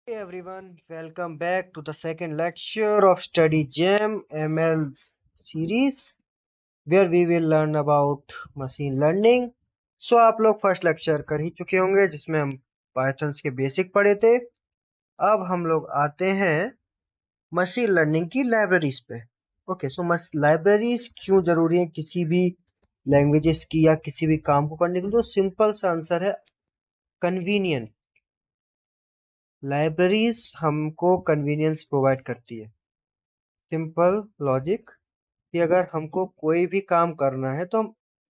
Hey everyone, welcome back to the second lecture of Study Gem ML series where we will learn about machine learning. So आप लोग first lecture कर ही चुके होंगे जिसमें हम pythons के बेसिक पढ़े थे। अब हम लोग आते हैं मशीन लर्निंग की लाइब्रेरीज पे। ओके, सो लाइब्रेरीज क्यों जरूरी है किसी भी लैंग्वेजेस की या किसी भी काम को करने के लिए? तो सिंपल सा आंसर है कन्वीनियंट। लाइब्रेरीज हमको कन्वीनियंस प्रोवाइड करती है। सिंपल लॉजिक कि अगर हमको कोई भी काम करना है तो हम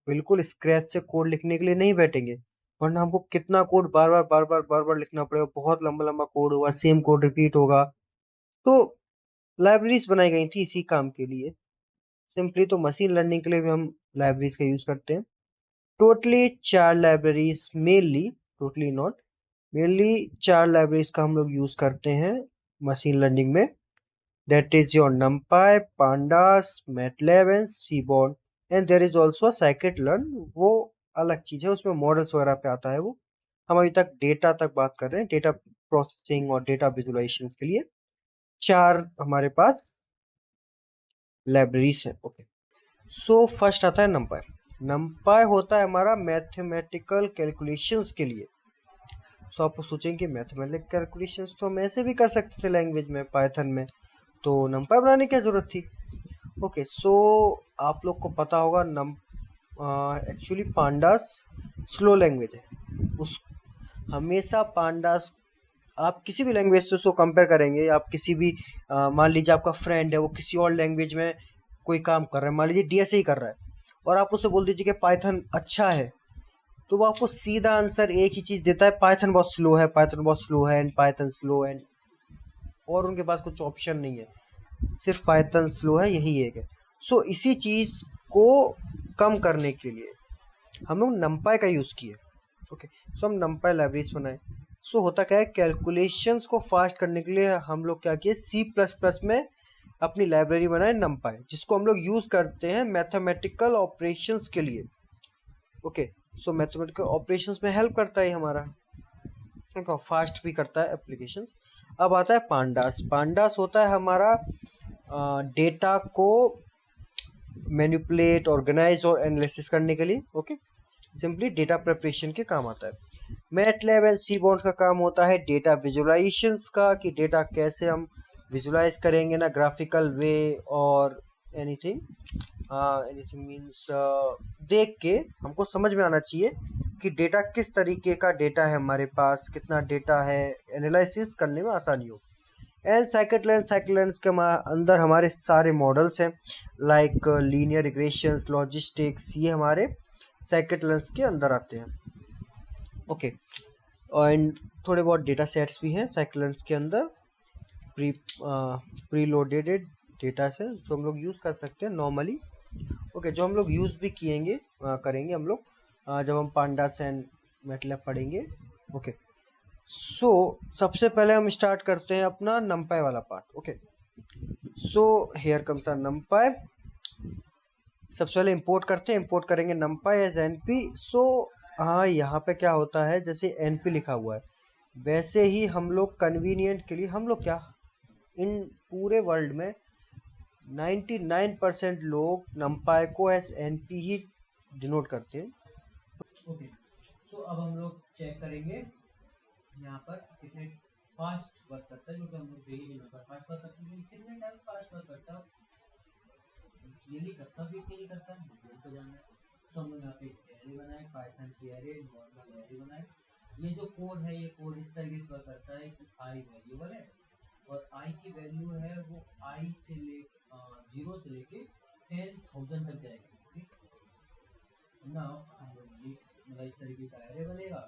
बिल्कुल स्क्रैच से कोड लिखने के लिए नहीं बैठेंगे, वरना हमको कितना कोड बार बार लिखना पड़ेगा। बहुत लंबा लंबा कोड होगा, सेम कोड रिपीट होगा। तो लाइब्रेरीज बनाई गई थी इसी काम के लिए। सिंपली तो मशीन लर्निंग के लिए भी हम लाइब्रेरीज का यूज करते हैं। टोटली चार libraries mainly, totally not, mainly चार लाइब्रेरीज का हम लोग यूज करते हैं मशीन लर्निंग में। That is your NumPy, Pandas, MATLAB and Seaborn, and there is also a scikit-learn। वो अलग चीज है, उसमें मॉडल्स वगैरह पे आता है। वो हम अभी तक डेटा तक बात कर रहे हैं, डेटा प्रोसेसिंग और डेटा विजुअलाइजेशन के लिए चार हमारे पास लाइब्रेरीज है। ओके, सो फर्स्ट आता है NumPy। NumPy होता है हमारा मैथमेटिकल कैलकुलेशंस के लिए। सो आप सोचेंगे कि मैथमेटिकल कैलकुलेशंस तो हम ऐसे भी कर सकते थे लैंग्वेज में, पाइथन में, तो NumPy बनाने की जरूरत थी। ओके, सो आप लोग को पता होगा नम एक्चुअली पांडास स्लो लैंग्वेज है। उस हमेशा पांडास, आप किसी भी लैंग्वेज से उसको कंपेयर करेंगे, आप किसी भी मान लीजिए आपका फ्रेंड है, वो किसी और लैंग्वेज में कोई काम कर रहा है, मान लीजिए डीएसए ही कर रहा है, और आप उससे बोल दीजिए कि पाइथन अच्छा है, तो वो आपको सीधा आंसर एक ही चीज देता है, पाइथन बहुत स्लो है, पाइथन बहुत स्लो है, एंड पाइथन स्लो है। और उनके पास कुछ ऑप्शन नहीं है, सिर्फ पाइथन स्लो है, यही एक है। सो इसी चीज को कम करने के लिए हम लोग नमपाई का यूज किए। ओके, सो हम नमपाई लाइब्रेरीज बनाए। सो होता क्या है, कैलकुलेशंस को फास्ट करने के लिए हम लोग क्या किए, सी प्लस प्लस में अपनी लाइब्रेरी बनाए नमपाई, जिसको हम लोग यूज करते हैं मैथमेटिकल ऑपरेशंस के लिए। ओके, सो मैथमेटिकल ऑपरेशंस में हेल्प करता है हमारा, फास्ट भी करता है एप्लीकेशन। अब आता है पांडास। पांडास होता है हमारा डेटा को मैनिपुलेट, ऑर्गेनाइज और एनालिसिस करने के लिए। ओके, सिंपली डेटा प्रिपरेशन के काम आता है। मैटलैब एंड सीबॉन्ड का काम होता है डेटा विजुअलाइजेशंस का, कि डेटा कैसे हम विजुअलाइज करेंगे ना, ग्राफिकल वे और एनीथिंग। एनीथिंग मीन्स देख के हमको समझ में आना चाहिए कि डेटा किस तरीके का डेटा है, हमारे पास कितना डेटा है, एनालिसिस करने में आसानी हो। एंड साइकिल लेंस के अंदर हमारे सारे मॉडल्स हैं, लाइक लीनियर रिग्रेशंस, लॉजिस्टिक्स, ये हमारे साइकिल लेंस के अंदर आते हैं। ओके, एंड थोड़े बहुत डेटा सेट्स भी हैं साइकिल लेंस के अंदर, प्री लोडेड डेटा से, जो हम लोग यूज़ कर सकते हैं नॉर्मली। ओके, जो हम लोग यूज़ भी किएंगे करेंगे हम लोग जब हम पांडास एंड मैटलैब पढ़ेंगे। ओके, सो सबसे पहले हम स्टार्ट करते हैं अपना नमपाई वाला part. Okay, so here comes the नमपाई। सबसे पहले इंपोर्ट करते हैं, इंपोर्ट करेंगे नमपाई एज एनपी। सो हाँ, यहाँ पे क्या होता है, जैसे एनपी लिखा हुआ है वैसे ही हम लोग कन्वीनियंट के लिए हम लोग क्या, इन पूरे वर्ल्ड में 99% लोग नमपाई को एस एनपी ही डिनोट करते हैं। ओके, सो अब हम लोग चेक करेंगे यहाँ पर कितने फास्ट वर्क करता है, क्योंकि हम लोग डेली में फास्ट वर्क करते हैं, कितने टाइम फास्ट वर्क करता है ये नहीं करता, भी नहीं करता है, मुझे तो जानना है। सो हम लोग यहाँ पे एरे बनाए, पाइथन की एरे, नॉर्मल एरे बनाए। ये जो कोड है, ये कोड इस तरीके से वर्क करता है कि आई वेरिएबल है और आई की वैल्यू है वो आई से ले 0 से लेके 10,000 तक जाएगी। ठीक ना, हम लोग ये मतलब इस तरीके का एरे बनेगा।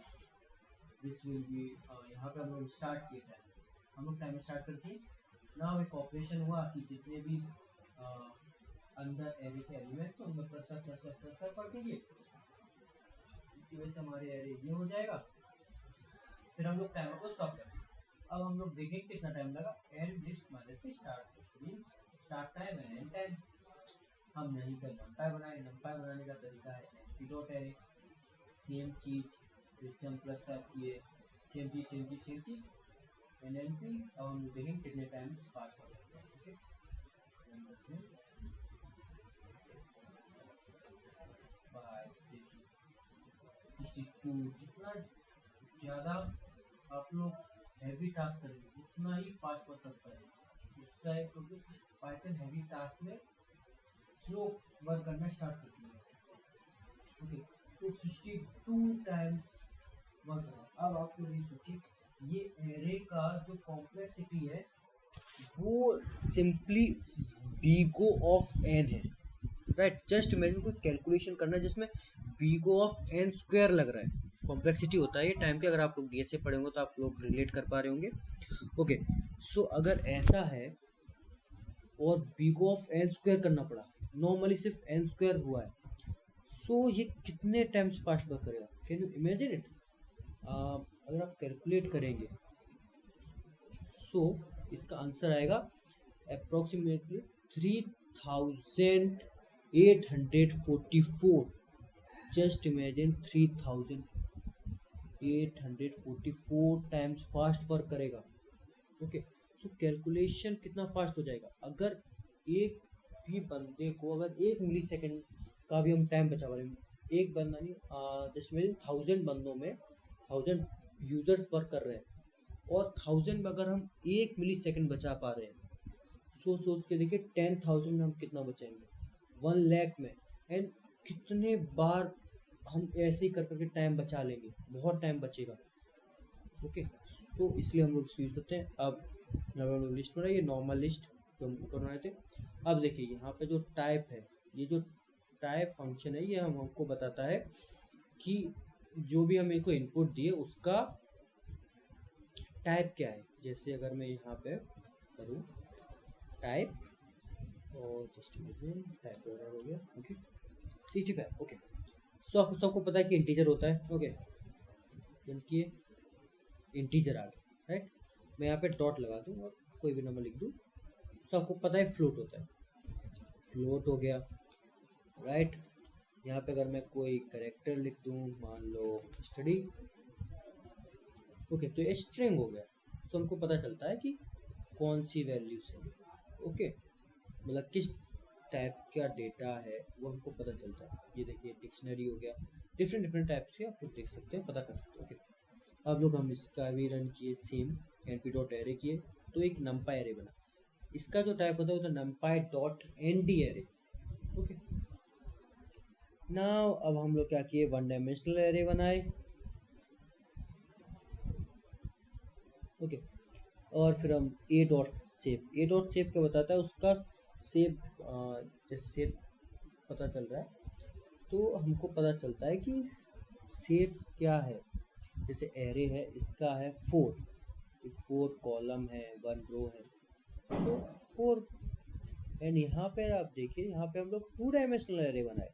दिस विल बी, यहाँ पे हम लोग स्टार्ट किए टाइम, हम लोग टाइम स्टार्ट करके ना एक ऑपरेशन हुआ कि जितने भी अंदर एरे के एलिमेंट्स उनमें प्लस कर दीजिए, इसकी वजह से हमारे एरे ये हो जाएगा। फिर हम लोग टाइमर को स्टॉप कर देंगे। अब हम लोग देखेंगे कितना टाइम लगा, एंड लिस्ट माइनस से start means start time and and time. हम नहीं कर नंपाई बनाए, नंपाई बनाने का तरीका है एनपी डॉट एरे, सेम चीज, सिस्टम प्लस 5 किए, सेम चीज NLP अब हम देखेंगे कितने टाइम्स फास्ट हो जाता है। ओके, देखिए 62, जितना ज़्यादा आप लोग हैवी टास्क करेंगे उतना ही फास्ट वर्क कर पाएंगे। उससे क्योंकि पाइथन हैवी टास्क में स्लो वर्क करना स्टार्ट करती है। ओके, तो 62 टाइम्स वर्क करा। अब आप लोग ये सोचिए ये एरे का जो कॉम्प्लेक्सिटी है वो सिंपली बीगो ऑफ एन है, राइट। जस्ट इमेजिन कोई कैलकुलेशन करना है जिसमें बीगो ऑफ एन स्क्वायर लग रहा है, कॉम्प्लेक्सिटी होता है ये टाइम के। अगर आप लोग डीएसए पढ़े होंगे तो आप लोग रिलेट कर पा रहे होंगे। ओके, सो अगर ऐसा है और बीगो ऑफ एन स्क्वायर करना पड़ा, नॉर्मली सिर्फ एन स्क्वायर हुआ है, सो ये कितने टाइम्स फास्ट वर्क करेगा? Can you imagine it? अगर आप कैलकुलेट करेंगे सो इसका आंसर आएगा approximately 3844। Just imagine 3844 times fast work करेगा। ओके, सो कैलकुलेशन कितना फास्ट हो जाएगा अगर एक भी बंदे को अगर 1 मिली सेकेंड का भी हम टाइम बचा पा रहे हैं। एक बंदा नहीं, जस्ट इमेजिन 1000 यूजर्स वर्क कर रहे हैं और 1000 में अगर हम 1 मिली सेकेंड बचा पा रहे हैं, सोच के देखिए 10,000 में हम कितना बचाएंगे, 1 लाख में। एंड कितने बार हम ऐसे ही कर करके टाइम बचा लेंगे, बहुत टाइम बचेगा। ओके, तो इसलिए हम लोग इसको यूज करते हैं। अब यहाँ पे हम लोग लिस्ट बनाए, ये नॉर्मल लिस्ट जो हम ऊपर बनाए थे। अब देखिए यहाँ पे जो टाइप है, ये जो टाइप फंक्शन है ये हमको बताता है कि जो भी हम इनको इनपुट दिए उसका टाइप क्या है। जैसे अगर मैं यहाँ पे करूँ टाइप और जस्ट इमेजिन टाइप वगैरह हो गया। ओके, 65। ओके, सो आपको सबको पता है कि इंटीजर होता है। ओके, क्योंकि इंटीजर आ गया, राइट। मैं यहाँ पे डॉट लगा दूँ और कोई भी नंबर लिख दूँ। सो आपको पता है फ्लोट होता है, फ्लोट हो गया, राइट। यहाँ पे अगर मैं कोई करेक्टर लिख दूँ, मान लो स्टडी, ओके, तो ये स्ट्रिंग हो गया। सो हमको पता चलता है कि कौन सी वैल्यू से, ओके, मतलब किस टाइप का डेटा है वो हमको पता चलता है। ये देखिए डिक्शनरी हो गया, डिफरेंट टाइप्स के आप लोग देख सकते हैं, पता कर सकते हैं। ओके, अब लोग हम इसका भी रन किए, सेम np.array किए तो एक numpy एरे बना। इसका जो टाइप होता है वो numpy.nd एरे। ओके, नाउ अब हम लोग क्या किए, 1 डायमेंशनल एरे बनाए। ओके, और फिर हम a.shape क्या बताता है, उसका शेप, जैसे शेप पता चल रहा है तो हमको पता चलता है कि शेप क्या है। जैसे एरे है, इसका है 4 कॉलम है, 1 रो है, तो 4। एंड यहाँ पे आप देखिए, यहाँ पे हम लोग 2 डायमेंशनल एरे बनाए।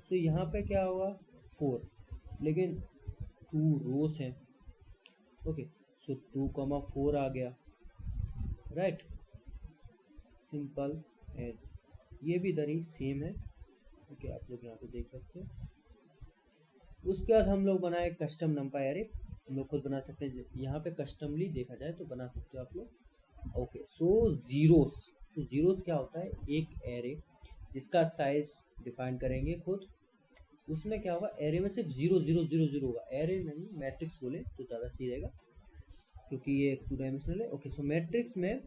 तो यहाँ पे क्या होगा 4, लेकिन 2 रोज हैं। ओके, सो 2,4 आ गया, राइट, सिंपल। एंड ये भी इधर ही सेम है। ओके, आप लोग यहाँ से देख सकते हैं। उसके बाद हम लोग बनाए कस्टम numpy एरे। हम लोग खुद बना सकते हैं, यहाँ पे कस्टमली देखा जाए तो बना सकते हो आप लोग। ओके, सो जीरोस क्या होता है, एक एरे जिसका साइज डिफाइन करेंगे खुद। उसमें क्या होगा, एरे में सिर्फ 0 0 0 0 होगा, एरे नहीं मैट्रिक्स बोले तो ज़्यादा सही रहेगा क्योंकि ये 2 डायमेंशनल है। ओके, सो मैट्रिक्स में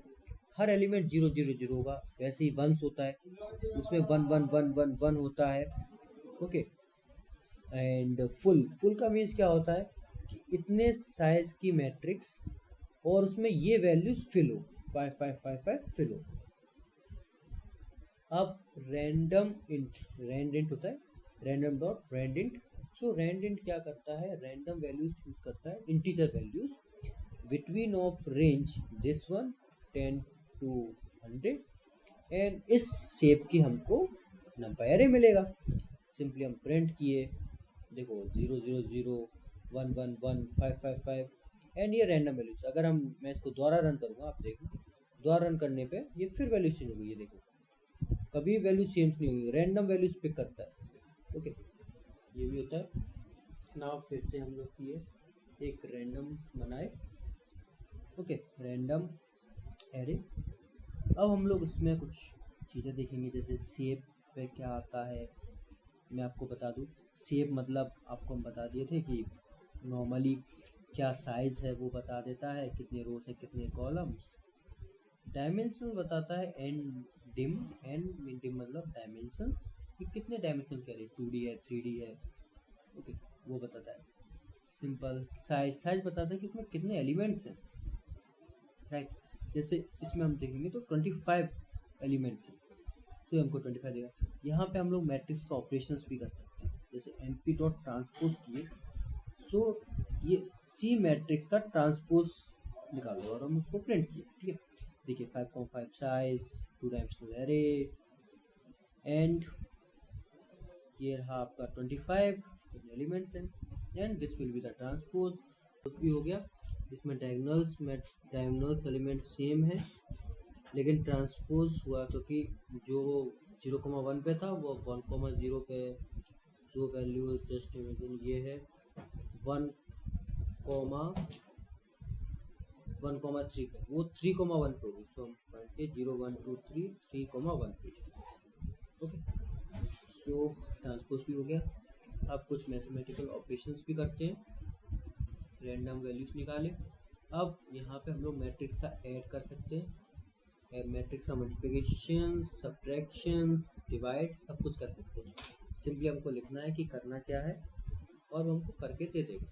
हर एलिमेंट 0 0 0 होगा। वैसे ही वंस होता है, उसमें 1 1 1 1 1 होता है। ओके, एंड फुल का मीन्स क्या होता है कि इतने साइज की मैट्रिक्स और उसमें ये वैल्यूज फिल हो, 5 5 5 5 फिल हो। अब रैंड इंट होता है, random.randint। सो randint क्या करता है, रैंडम वैल्यूज चूज करता है, integer values between of range this one 10 to 100। And इस शेप की हमको numpy एरे मिलेगा। सिंपली हम प्रिंट किए, देखो 0 0 0 1 1 1 5 5 5। एंड ये रैंडम वैल्यूज, अगर मैं इसको दोबारा रन करूँगा, आप देखो दोबारा रन करने पे ये फिर वैल्यू चेंज होगी। ये देखो कभी वैल्यू चेंज नहीं होगी, रैंडम वैल्यूज पिक करता है। ओके, ये भी होता है ना। फिर से हम लोग किए, एक रैंडम बनाए। Okay, random array. अब हम लोग इसमें कुछ चीज़ें देखेंगे, जैसे शेप पे क्या आता है। मैं आपको बता दूं, शेप मतलब आपको हम बता दिए थे कि नॉर्मली क्या साइज़ है वो बता देता है, कितने रोज है कितने कॉलम्स। डायमेंशन बताता है n dim, n mean dim मतलब डायमेंशन, कि कितने डायमेंशन के लिए 2D है 3D है, ओके वो बताता है। सिंपल साइज, साइज बताता है कि उसमें कितने एलिमेंट्स हैं, राइट। जैसे इसमें हम देखेंगे तो 25 एलिमेंट्स हैं, तो हमको 25 देगा। यहाँ पे हम लोग मैट्रिक्स का ऑपरेशंस भी कर सकते हैं, जैसे np डॉट ट्रांसपोज किए, सो ये सी मैट्रिक्स का ट्रांसपोज निकालो और हम उसको प्रिंट किए, ठीक है। देखिए 5.5 साइज, 2 डायमेंशनल एरे, एंड ये रहा आपका 25 एलिमेंट्स हैं, and this will be the transpose. भी हो गया। इसमें डायगोनल्स एलिमेंट सेम है, लेकिन ट्रांसपोज हुआ क्योंकि जो 0,1 पे था वो 1,0 पे, जो वैल्यू जस्ट इमेजिन ये है 1,3 पे, वो 3,1 पे होगी। सो हम पढ़ते 0 1 2 3 3,1 पे, ओके। सो ट्रांसपोज भी हो गया। अब कुछ मैथमेटिकल ऑपरेशंस भी करते हैं, रैंडम वैल्यूज निकाले। अब यहाँ पे हम लोग मैट्रिक्स का ऐड कर सकते हैं, मैट्रिक्स का मल्टीप्लिकेशन, सब्ट्रैक्शन, डिवाइड सब कुछ कर सकते हैं। सिंपली हमको लिखना है कि करना क्या है और वो हमको करके दे देगा,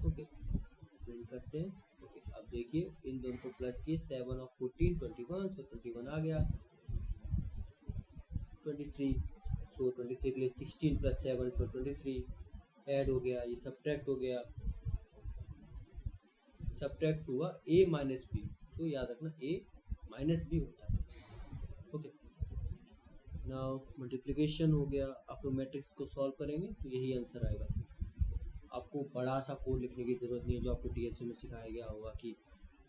ओके। प्रिंट करते हैं, ओके। अब देखिए इन दोनों को प्लस किए, 7 और 14 21, सो 21 आ गया, 23, सो 23 के लिए 16 प्लस 7 सो 23 ऐड हो गया, ये सब्ट्रैक्ट हो गया, सब्ट्रैक्ट हुआ a माइनस बी, तो याद रखना a माइनस बी होता है, ओके। नाउ मल्टीप्लिकेशन हो गया। आप लोग मैट्रिक्स को सॉल्व करेंगे तो यही आंसर आएगा। आपको बड़ा सा कोड लिखने की जरूरत नहीं है, जो आपको डीएसए में सिखाया गया होगा कि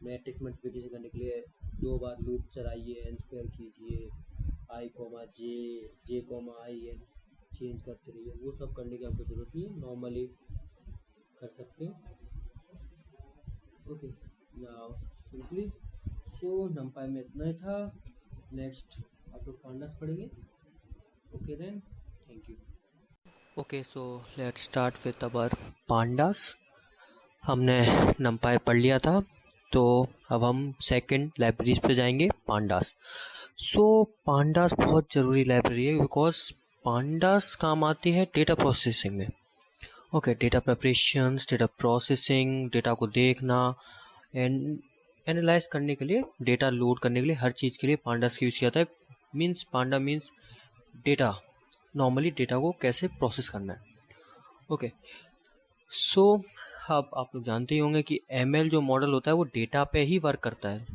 मैट्रिक्स मल्टीप्लिकेशन करने के लिए 2 बार लूप चलाइए, एन स्क्वायर कीजिए, i comma j, j comma i n change करते रहिए, वो सब करने की आपको जरूरत नहीं है, नॉर्मली कर सकते हैं, okay. Now simply so NumPy में इतना ही था। नेक्स्ट आप लोग पांडास पढ़ेंगे, okay then, thank you. Okay, so let's start with our pandas. हमने नंपाई पढ़ लिया था, तो अब हम सेकंड लाइब्रेरीज पे जाएंगे, पांडास। सो पांडास बहुत ज़रूरी लाइब्रेरी है, बिकॉज पांडास काम आती है डेटा प्रोसेसिंग में, okay. Data preparation, data processing, data को देखना एंड एनालाइज करने के लिए, डेटा लोड करने के लिए, हर चीज़ के लिए पांडास का यूज़ किया जाता है। मीन्स पांडा मीन्स डेटा, नॉर्मली डेटा को कैसे प्रोसेस करना है, ओके। सो अब आप लोग जानते ही होंगे कि एमएल जो मॉडल होता है वो डेटा पे ही वर्क करता है,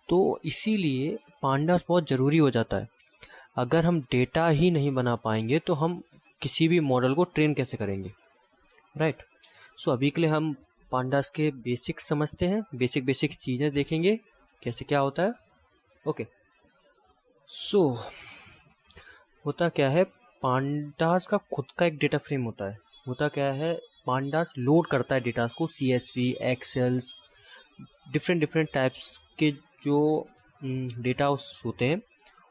तो इसीलिए पांडास बहुत ज़रूरी हो जाता है। अगर हम डेटा ही नहीं बना पाएंगे तो हम किसी भी मॉडल को ट्रेन कैसे करेंगे, राइट। सो अभी के लिए हम पांडास के बेसिक्स समझते हैं, बेसिक चीज़ें देखेंगे कैसे क्या होता है, ओके। सो होता क्या है, पांडास का खुद का एक डेटा फ्रेम होता है। होता क्या है, पांडास लोड करता है डेटास को, CSV, एक्सेल्स, डिफरेंट टाइप्स के जो डेटा होते हैं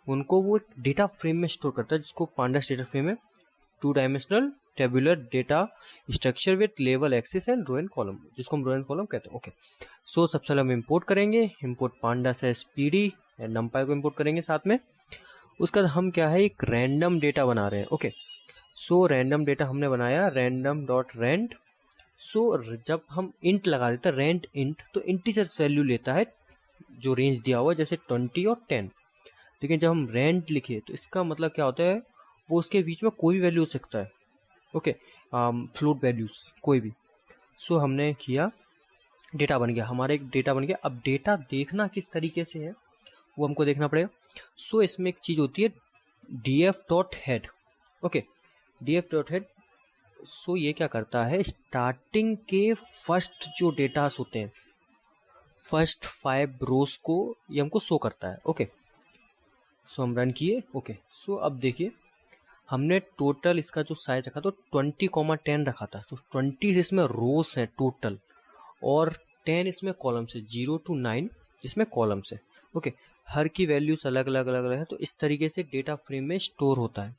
उनको वो डेटा फ्रेम में स्टोर करता है, जिसको पांडास डेटा फ्रेम है। 2 dimensional tabular data structure with लेवल axes and row and column, जिसको हम रो एंड कॉलम कहते हैं, ओके। सो सबसे पहले हम इंपोर्ट करेंगे, इंपोर्ट पांडास SPD एंड नंपाई को इंपोर्ट करेंगे साथ में। उसका हम क्या है, एक रैंडम डेटा बना रहे हैं, ओके। सो रैंडम डेटा हमने बनाया, रैंडम डॉट रेंड। सो जब हम इंट लगा देते हैं, रेंट इंट, तो इंटीजर वैल्यू लेता है जो रेंज दिया हुआ है, जैसे 20 और 10। लेकिन जब हम रेंट लिखे तो इसका मतलब क्या होता है, वो उसके बीच में कोई भी वैल्यू हो सकता है, ओके। फ्लोट वैल्यूज कोई भी। सो हमने किया, डेटा बन गया, हमारा एक डेटा बन गया। अब डेटा देखना किस तरीके से है वो हमको देखना पड़ेगा। सो इसमें एक चीज़ होती है df.head, ओके, df.head। सो ये क्या करता है, स्टार्टिंग के फर्स्ट जो डेटास होते हैं, फर्स्ट 5 रोज को ये हमको शो करता है, ओके। सो हम रन किए, ओके। सो अब देखिए हमने टोटल इसका जो साइज रखा तो 20,10 रखा था, तो 20 इसमें रोज है टोटल, और 10 इसमें कॉलम्स है, 0 to 9 इसमें कॉलम्स है। ओके, हर की वैल्यूज अलग अलग अलग अलग है, तो इस तरीके से डेटा फ्रेम में स्टोर होता है।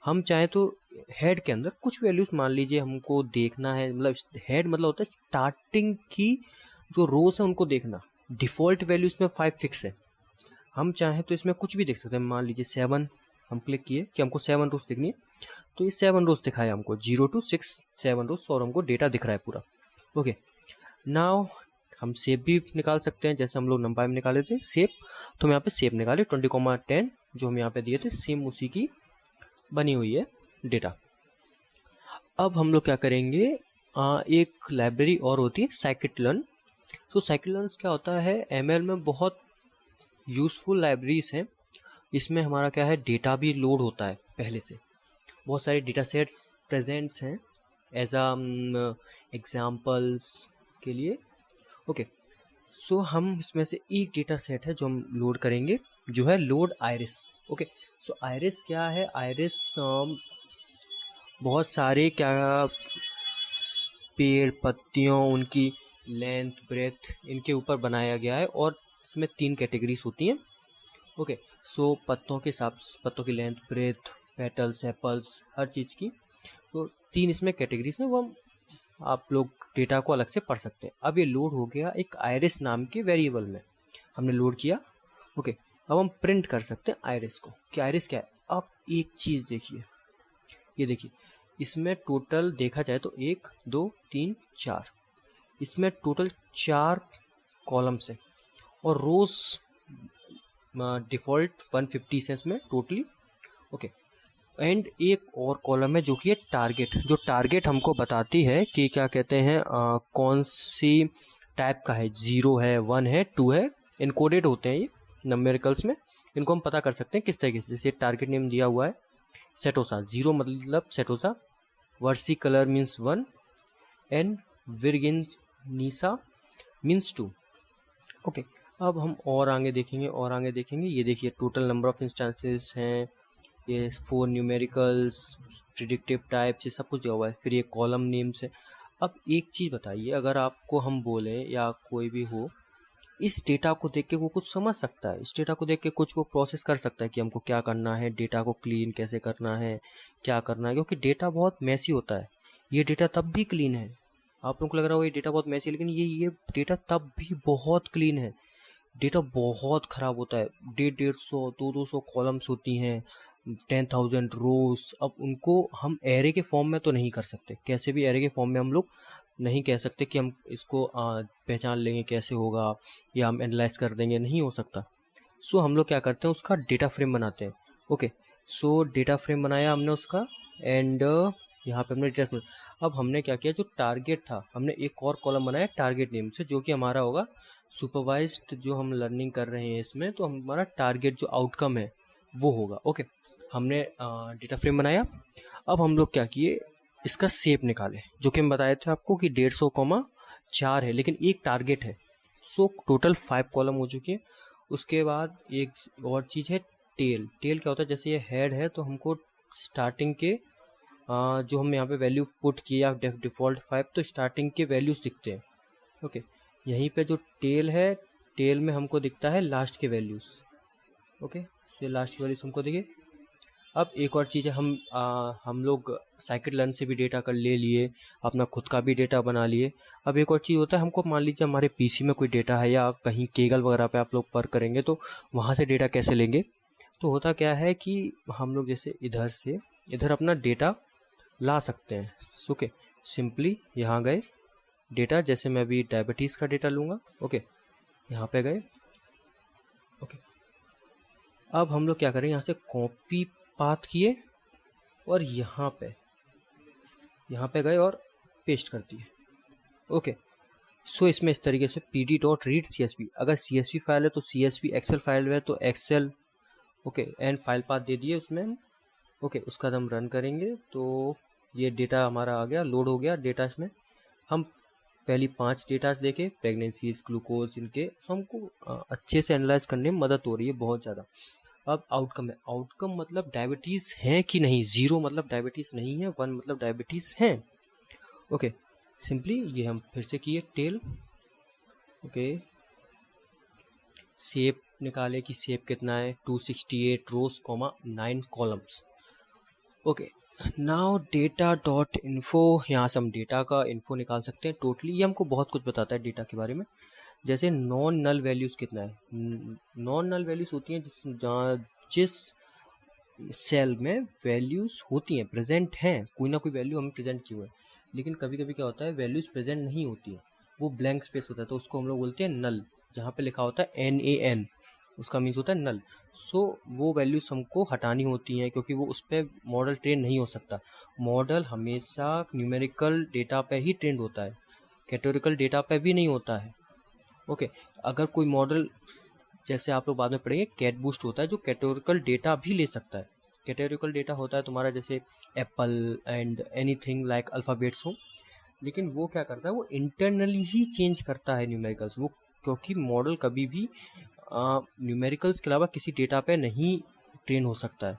हम चाहें तो हेड के अंदर कुछ वैल्यूज मान लीजिए हमको देखना है, मतलब हेड मतलब होता है स्टार्टिंग की जो रोज है उनको देखना। डिफ़ॉल्ट वैल्यू इसमें 5 फिक्स है, हम चाहें तो इसमें कुछ भी देख सकते हैं। मान लीजिए 7 हम क्लिक किए कि हमको 7 रोज देखनी है, तो ये 7 रोज दिखाया हमको, 0 to 6 7 रोज, और हमको डेटा दिख रहा है पूरा। ओके, नाउ हम शेप भी निकाल सकते हैं, जैसे हम लोग नंपाई में निकाले थे शेप, तो हम यहाँ पे शेप निकाले 20,10 जो हम यहाँ पे दिए थे, सेम उसी की बनी हुई है डेटा। अब हम लोग क्या करेंगे, एक लाइब्रेरी और होती है scikit-learn। तो scikit-learn क्या होता है, एमएल में बहुत यूज़फुल लाइब्रेरीज हैं। इसमें हमारा क्या है, डेटा भी लोड होता है पहले से, बहुत सारे डेटा सेट्स प्रेजेंट्स हैं एज एग्जाम्पल्स के लिए। ओके, सो हम इसमें से एक डेटा सेट है जो हम लोड करेंगे, जो है लोड आयरिस। ओके, सो आयरिस क्या है, आयरिस बहुत सारे क्या पेड़ पत्तियों, उनकी लेंथ ब्रेथ, इनके ऊपर बनाया गया है, और इसमें 3 कैटेगरीज होती हैं। ओके, सो पत्तों के हिसाब, पत्तों की लेंथ ब्रेथ, पेटल्स, एप्पल्स, हर चीज़ की, तो 3 इसमें कैटेगरीज हैं, वो हम आप लोग डेटा को अलग से पढ़ सकते हैं। अब ये लोड हो गया एक आयरिस नाम के वेरिएबल में, हमने लोड किया। ओके, अब हम प्रिंट कर सकते हैं आयरिस को कि आयरिस क्या है। अब एक चीज़ देखिए, ये देखिए, इसमें टोटल देखा जाए तो 1 2 3 4, इसमें टोटल 4 कॉलम्स है, और रोज डिफ़ॉल्ट 150 है इसमें टोटली। ओके, एंड एक और कॉलम है जो कि है टारगेट, जो टारगेट हमको बताती है कि क्या कहते हैं, कौन सी टाइप का है, 0 है, 1 है, 2 है, इनकोडेड होते हैं ये न्यूमेरिकल्स में। इनको हम पता कर सकते हैं किस तरीके से, जैसे टारगेट नेम दिया हुआ है सेटोसा, 0 मतलब setosa, versicolor means 1, and virginica means 2। Okay, अब हम और आगे देखेंगे, और आगे देखेंगे। ये देखिए टोटल नंबर ऑफ इंस्टेंसेस हैं, ये 4 न्यूमेरिकल्स, प्रिडिक्टिव टाइप्स, ये सब कुछ दिया हुआ है। फिर ये कॉलम नेम्स है। अब एक चीज़ बताइए, अगर आपको हम बोलें या कोई भी हो, इस डेटा को देख के वो कुछ समझ सकता है, इस डेटा को देख के कुछ वो प्रोसेस कर सकता है कि हमको क्या करना है, डेटा को क्लीन कैसे करना है, क्या करना है, क्योंकि डेटा बहुत मैसी होता है। ये डेटा तब भी क्लीन है, आप लोगों को लग रहा हो ये डेटा बहुत मैसी है, लेकिन ये डेटा तब भी बहुत क्लीन है। डेटा बहुत ख़राब होता है, 150 200 कॉलम्स होती हैं, 10,000 रोज। अब उनको हम एरे के फॉर्म में तो नहीं कर सकते, कैसे भी एरे के फॉर्म में हम लोग नहीं कह सकते कि हम इसको पहचान लेंगे कैसे होगा, या हम एनालाइज कर देंगे, नहीं हो सकता। सो हम लोग क्या करते हैं, उसका डेटा फ्रेम बनाते हैं। ओके, सो डेटा फ्रेम बनाया हमने उसका, एंड यहाँ पे हमने डेटा फ्रेम। अब हमने क्या किया, जो टारगेट था, हमने एक और कॉलम बनाया टारगेट नेम से, जो कि हमारा होगा सुपरवाइज्ड, जो हम लर्निंग कर रहे हैं इसमें, तो हमारा टारगेट जो आउटकम है वो होगा। ओके, हमने डेटा फ्रेम बनाया। अब हम लोग क्या किए, इसका शेप निकाले, जो कि हम बताए थे आपको कि 150,4 है, लेकिन एक टारगेट है। सो टोटल 5 कॉलम हो चुके हैं। उसके बाद एक और चीज़ है टेल। टेल क्या होता है, जैसे ये हेड है तो हमको स्टार्टिंग के जो हम यहाँ पे वैल्यू पुट किया डिफ़ॉल्ट 5, तो स्टार्टिंग के वैल्यूज दिखते हैं। ओके, यहीं पे जो टेल है, टेल में हमको दिखता है लास्ट के वैल्यूज। ओके, ये लास्ट के वैल्यूज हमको दिखे। अब एक और चीज़ है, हम लोग scikit-learn से भी डेटा कर ले लिए, अपना खुद का भी डेटा बना लिए। अब एक और चीज़ होता है, हमको मान लीजिए हमारे पीसी में कोई डेटा है, या कहीं केगल वगैरह पे आप लोग वर्क करेंगे, तो वहाँ से डेटा कैसे लेंगे। तो होता क्या है कि हम लोग जैसे इधर से इधर अपना डेटा ला सकते हैं। ओके, सिंपली यहाँ गए डेटा, जैसे मैं अभी डायबिटीज़ का डेटा लूँगा। ओके, यहाँ पे गए। ओके, अब हम लोग क्या करें, यहाँ से कॉपी पाथ किए, और यहाँ पे गए और पेस्ट कर दिए। ओके, सो इसमें इस तरीके से pd.read.csv, अगर csv फाइल है तो csv, एक्सेल फाइल है तो Excel. Okay, and file path दे दिए उसमें। ओके, उसका हम रन करेंगे तो ये डेटा हमारा आ गया, लोड हो गया डेटा। इसमें हम पहली 5 डेटाज देखे, प्रेगनेंसीज, ग्लूकोज, इनके, तो हमको अच्छे से एनालाइज करने में मदद हो रही है बहुत ज़्यादा। अब आउटकम है, आउटकम मतलब डायबिटीज़ है कि नहीं, 0 मतलब डायबिटीज़ नहीं है, 1 मतलब डायबिटीज़ है। ओके, सिंपली ये हम फिर से किए टेल, ओके, शेप निकाले कि शेप कितना है, 268 rows comma 9 columns. Okay, now data dot info, यहाँ से हम डेटा का इन्फो निकाल सकते हैं। टोटली ये हमको बहुत कुछ बताता है डेटा के बारे में, जैसे नॉन नल वैल्यूज़ कितना है। नॉन नल वैल्यूज़ होती हैं जिस सेल में वैल्यूज़ होती हैं, प्रेजेंट हैं, कोई ना कोई वैल्यू हमें प्रेजेंट की हुई है, लेकिन कभी कभी क्या होता है वैल्यूज़ प्रेजेंट नहीं होती है, वो ब्लैंक स्पेस होता है, तो उसको हम लोग बोलते हैं नल। जहाँ पे लिखा होता है NaN, उसका मीन्स होता है नल। सो वो वैल्यूज़ हमको हटानी होती हैं, क्योंकि वो उस पर मॉडल ट्रेन नहीं हो सकता। मॉडल हमेशा न्यूमेरिकल डेटा पे ही ट्रेंड होता है, कैटेगोरिकल डेटा पे भी नहीं होता है। ओके, अगर कोई मॉडल, जैसे आप लोग बाद में पढ़ेंगे, कैट बूस्ट होता है जो कैटेगोरिकल डेटा भी ले सकता है। कैटेगोरिकल डेटा होता है तुम्हारा जैसे Apple and anything like alphabets हो, लेकिन वो क्या करता है, वो इंटरनली ही चेंज करता है न्यूमेरिकल्स, वो क्योंकि मॉडल कभी भी न्यूमेरिकल्स के अलावा किसी डेटा पे नहीं ट्रेन हो सकता है।